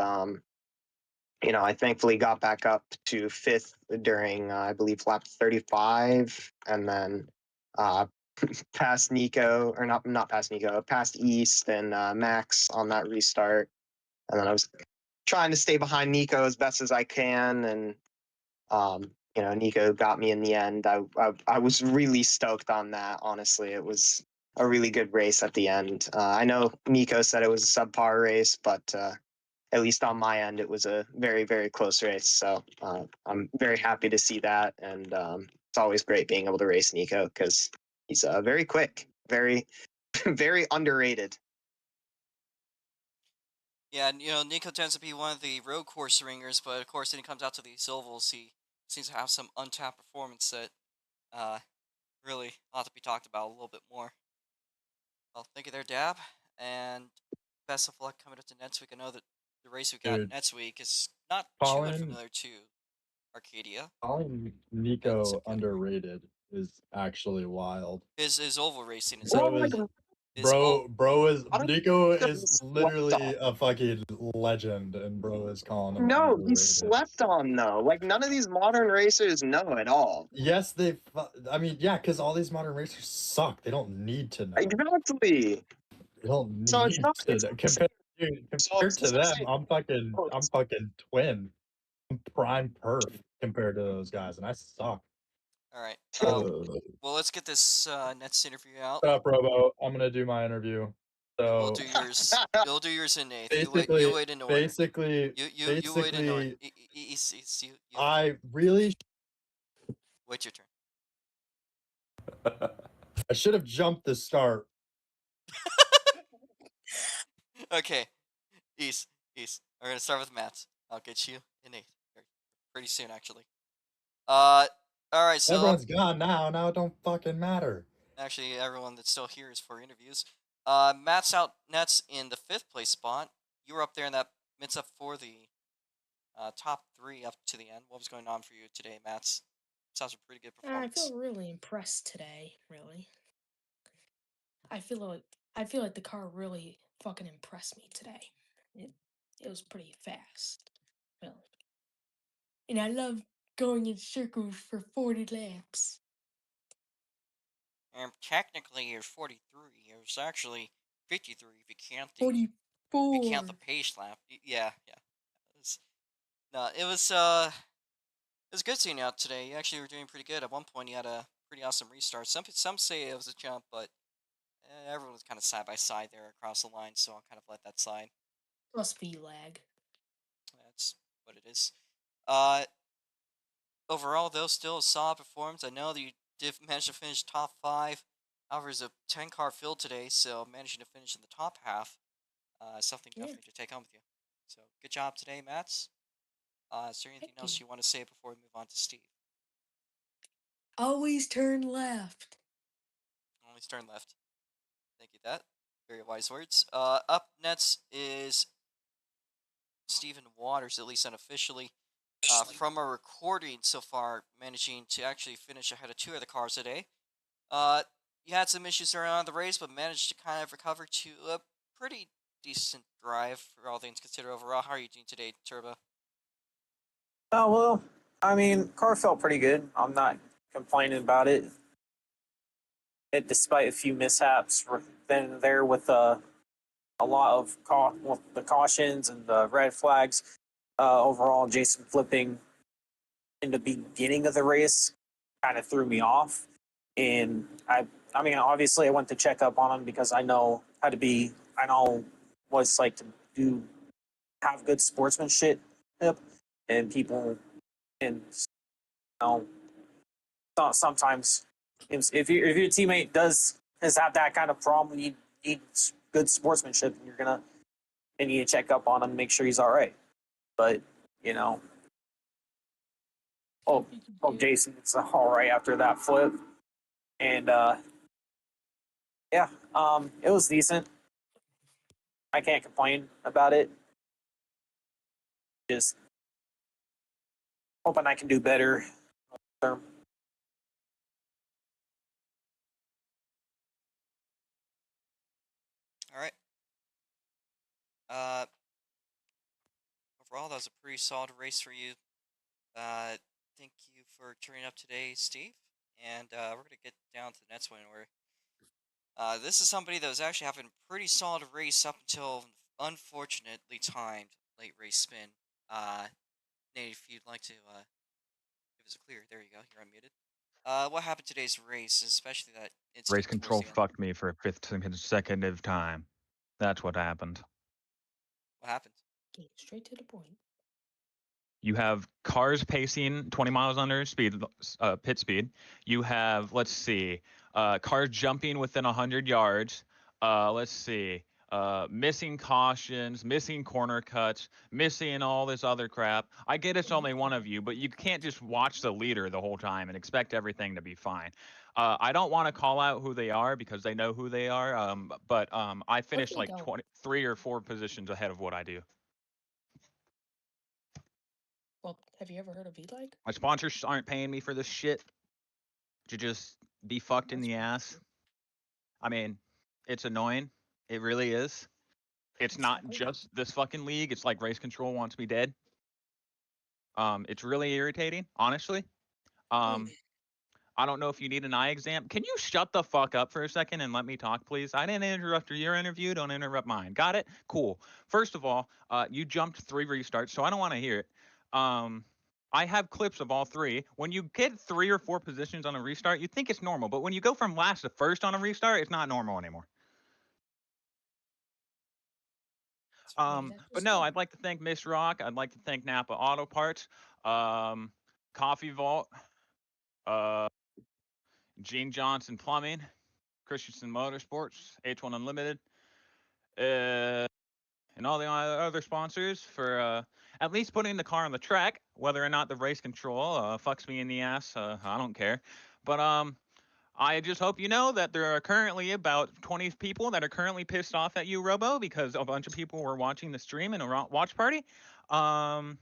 I thankfully got back up to 5th during, I believe, lap 35. And then past Nico, or not past Nico, past East and Max on that restart. And then I was trying to stay behind Nico as best as I can. And, Nico got me in the end. I was really stoked on that, honestly. It was a really good race at the end. I know Nico said it was a subpar race, but at least on my end, it was a very, very close race. So I'm very happy to see that. And it's always great being able to race Nico because he's very quick, very, very underrated. Yeah, Nico tends to be one of the road course ringers, but of course, when he comes out to these ovals, he seems to have some untapped performance that really ought to be talked about a little bit more. Well, thank you there, Dab, and best of luck coming up to next week. I know that the race we got next week is not too unfamiliar to Arcadia. Calling Nico underrated is actually wild. His oval racing is Nico is literally a fucking legend, and bro is calling him No, underrated. he's slept on though. Like none of these modern racers know at all. Yes, yeah, because all these modern racers suck. They don't need to know. Exactly. They don't need to know. Compared to them, I'm fucking twin. I'm prime perf compared to those guys, and I suck. All right. Well, let's get this next interview out. Shut up, Robo. I'm gonna do my interview. So we'll do yours. You'll do yours in 8th. You wait in order. Basically, you wait in order. I really. Wait your turn. I should have jumped the start. Okay, East. We're gonna start with Matt. I'll get you in 8th pretty soon, actually. All right. So everyone's gone now. Now it don't fucking matter. Actually, everyone that's still here is for interviews. Matt's out nets in the 5th place spot. You were up there in that midst up for the top 3 up to the end. What was going on for you today, Matt? Sounds a pretty good performance. I feel really impressed today. Really, I feel like the car really fucking impressed me today. It was pretty fast, really, and I love going in circles for 40 laps. Technically, it's 43. It was actually 53 if you count the 44. If you count the pace lap. Yeah. It was good seeing you out today. You actually were doing pretty good. At one point, you had a pretty awesome restart. Some say it was a jump, but everyone was kind of side by side there across the line, so I'll kind of let that slide. Plus V lag. what it is. Overall, though, still a solid performance. I know that you did manage to finish top 5. However, it's a 10-car field today, so managing to finish in the top half, something Yeah. definitely to take home with you. So, good job today, Mats. Is there anything Thank else you. you want to say before we move on to Steve? Always turn left. Always turn left. Thank you, that. Very wise words. Up next is Stephen Waters, at least unofficially. From our recording so far, managing to actually finish ahead of 2 other cars today. You had some issues around the race, but managed to kind of recover to a pretty decent drive for all things considered overall. How are you doing today, Turbo? Oh, well, I mean, car felt pretty good. I'm not complaining about it. Despite a few mishaps, then there with a lot of the cautions and the red flags. Overall, Jason flipping in the beginning of the race kind of threw me off, and I mean, obviously, I went to check up on him because I know what it's like to have good sportsmanship, and people, and sometimes if your teammate has had that kind of problem, you need good sportsmanship, and you need to check up on him, make sure he's all right. But Jason, it's all right after that flip, and yeah, it was decent. I can't complain about it. Just hoping I can do better. All right. Overall, that was a pretty solid race for you. Thank you for turning up today, Steve. And we're going to get down to the next one where this is somebody that was actually having a pretty solid race up until unfortunately timed late race spin. Nate, if you'd like to give us a clear. There you go. You're unmuted. What happened today's race, especially that incident Race towards control the end? fucked me for a 5th consecutive time. That's what happened. What happened? Getting straight to the point. You have cars pacing 20 miles under speed, pit speed. You have, let's see, cars jumping within 100 yards. Let's see, missing cautions, missing corner cuts, missing all this other crap. I get it's only one of you, but you can't just watch the leader the whole time and expect everything to be fine. I don't want to call out who they are because they know who they are, but I finished like 3 or 4 positions ahead of what I do. Well, have you ever heard of V-Like? My sponsors aren't paying me for this shit to just be fucked in the ass. I mean, it's annoying. It really is. It's not just this fucking league. It's like race control wants me dead. It's really irritating, honestly. I don't know if you need an eye exam. Can you shut the fuck up for a second and let me talk, please? I didn't interrupt your interview. Don't interrupt mine. Got it? Cool. First of all, you jumped 3 restarts, so I don't want to hear it. I have clips of all 3. When you get 3 or 4 positions on a restart, you think it's normal. But when you go from last to first on a restart, it's not normal anymore. But no, I'd like to thank Miss Rock. I'd like to thank Napa Auto Parts, Coffee Vault, Gene Johnson Plumbing, Christensen Motorsports, H1 Unlimited, and all the other sponsors for at least putting the car on the track. Whether or not the race control fucks me in the ass, I don't care. But I just hope you know that there are currently about 20 people that are currently pissed off at you, Robo, because a bunch of people were watching the stream in a watch party. And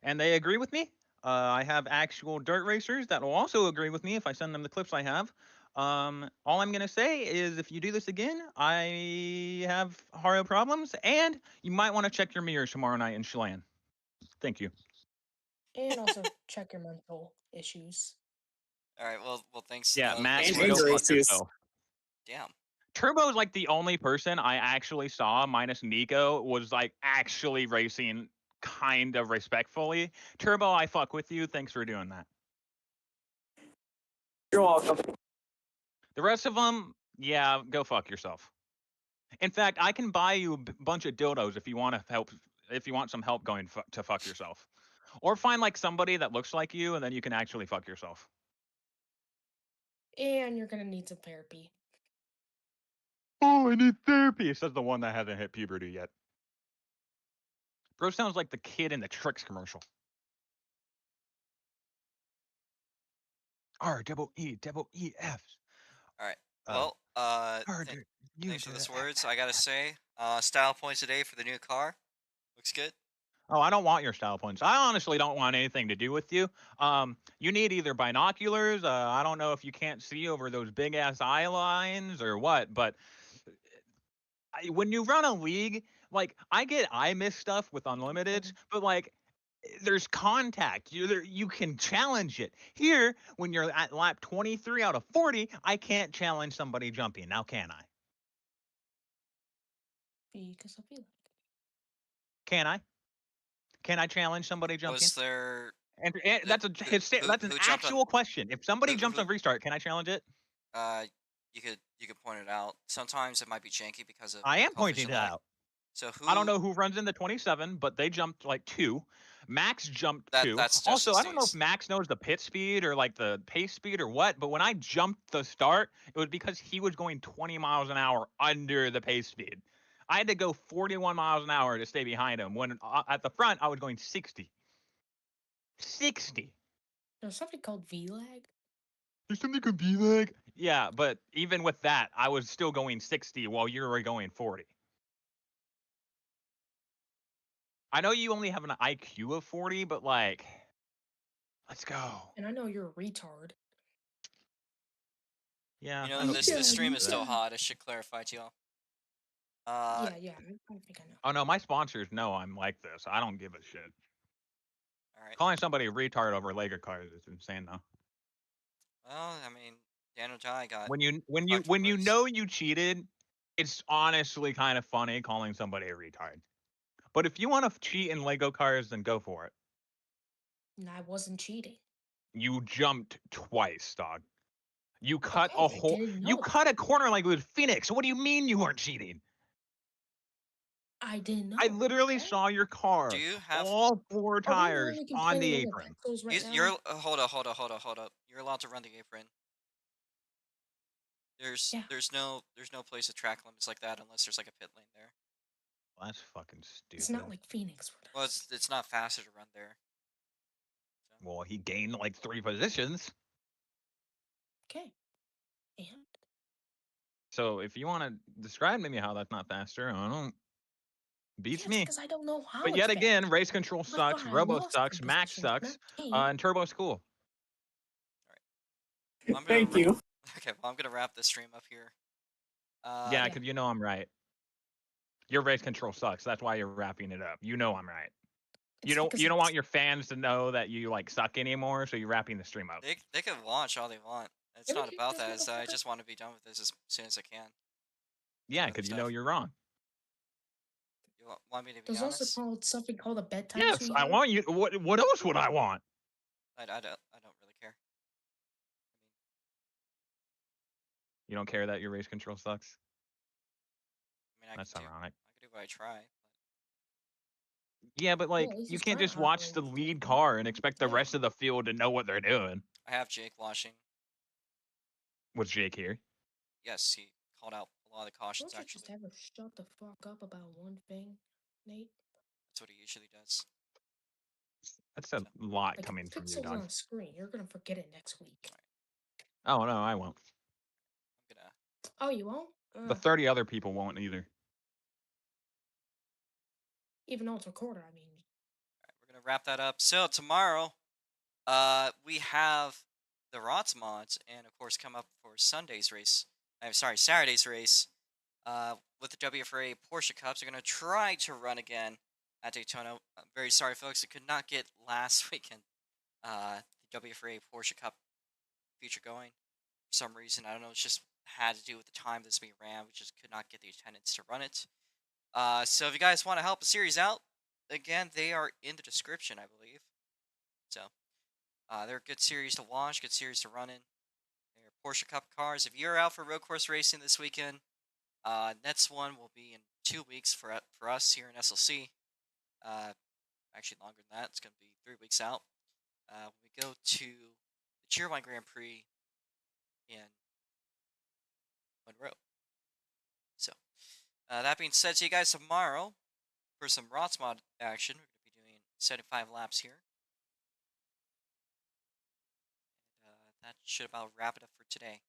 they agree with me. I have actual dirt racers that will also agree with me if I send them the clips I have. All I'm going to say is if you do this again, I have horror problems, and you might want to check your mirrors tomorrow night in Chelan. Thank you. And also check your mental issues. All right. Well, thanks. Yeah, Matt, thanks you go fuck yourself. Damn. Turbo is like the only person I actually saw, minus Nico, was like actually racing kind of respectfully. Turbo, I fuck with you. Thanks for doing that. You're welcome. The rest of them, yeah, go fuck yourself. In fact, I can buy you a bunch of dildos if you want to help if you want some help going to fuck yourself, or find like somebody that looks like you, and then you can actually fuck yourself. And you're gonna need some therapy. Oh, I need therapy, says the one that hasn't hit puberty yet. Bro sounds like the kid in the Tricks commercial. R-double-E-double-E-F. All right. Oh. Well, Harder. thanks for those words. I gotta say, style points today for the new car. Looks good. Oh, I don't want your style points. I honestly don't want anything to do with you. You need either binoculars. I don't know if you can't see over those big ass eye lines or what, but when you run a league, like I miss stuff with unlimiteds, but like there's contact. You can challenge it. Here, when you're at lap 23 out of 40, I can't challenge somebody jumping. Now can I? Because I feel like Can I? Can I challenge somebody jumping? Was there? And that's an actual question. If somebody jumps on restart, can I challenge it? You could point it out. Sometimes it might be janky because of. I am pointing it out. So who? I don't know who runs in the 27, but they jumped like 2. Max jumped 2. That's also, I don't know if Max knows the pit speed or like the pace speed or what, but when I jumped the start, it was because he was going 20 miles an hour under the pace speed. I had to go 41 miles an hour to stay behind him. When at the front, I was going 60. 60. There's something called VLAG. There's something called VLAG. Yeah, but even with that, I was still going 60 while you were going 40. I know you only have an IQ of 40, but like, let's go. And I know you're a retard. Yeah. You know, this stream is still hot. I should clarify to y'all. Yeah, I think I know. Oh no, my sponsors know I'm like this. I don't give a shit. All right. Calling somebody a retard over Lego cars is insane, though. Well, I mean, Daniel Jai got. When you know you cheated, it's honestly kind of funny calling somebody a retard. But if you want to cheat in Lego cars, then go for it. And I wasn't cheating. You jumped twice, dog. You cut a hole. You cut a corner like with Phoenix. What do you mean you weren't cheating? I didn't know. I literally saw your car. Do you have all 4 tires on the apron? You're hold up. You're allowed to run the apron. There's no place to track limits like that unless there's like a pit lane there. Well, that's fucking stupid. It's not like Phoenix. Well, it's not faster to run there. So. Well, he gained like 3 positions. Okay. And? So if you want to describe maybe how that's not faster, I don't. Beats me. Because I don't know how. But yet again, race control sucks, Robo sucks, Max sucks, and Turbo's cool. All right. Thank you. Okay, well, I'm gonna wrap this stream up here. Yeah, because you know I'm right. Your race control sucks. That's why you're wrapping it up. You know I'm right. You don't want your fans to know that you like suck anymore, so you're wrapping the stream up. They can watch all they want. It's not about that. I just want to be done with this as soon as I can. Yeah, because you know you're wrong. You want me to be There's honest? also something called a bedtime. Yes, I want you. What else would I want? I don't really care. You don't care that your race control sucks? I mean, that's ironic. I could do what I try. Yeah, but like you can't just watch the lead car and expect the rest of the field to know what they're doing. I have Jake watching. Was Jake here? Yes, he called out a lot of the cautions. Don't you just ever shut the fuck up about one thing, Nate? That's what he usually does. That's a lot coming from you, dog. On screen, you're gonna forget it next week. Oh no, I won't. I'm gonna. Oh, you won't? The 30 other people won't either. Even though it's recorded, I mean. All right, we're gonna wrap that up. So tomorrow, we have the ROTS mods, and of course, come up for Saturday's race. With the WFRA Porsche Cups. We're gonna try to run again at Daytona. I'm very sorry, folks. I could not get last weekend the WFRA Porsche Cup feature going for some reason. I don't know. It's just had to do with the time this being ran. We just could not get the attendance to run it. So if you guys want to help the series out, again, they are in the description, I believe. So they're a good series to watch, good series to run in. They're Porsche Cup cars. If you're out for road course racing this weekend, next one will be in 2 weeks for us here in SLC. Actually longer than that. It's going to be 3 weeks out. We go to the Cheerwine Grand Prix in Monroe. So, that being said, see you guys tomorrow for some ROTS mod action. We're going to be doing 75 laps here. That should about wrap it up for today.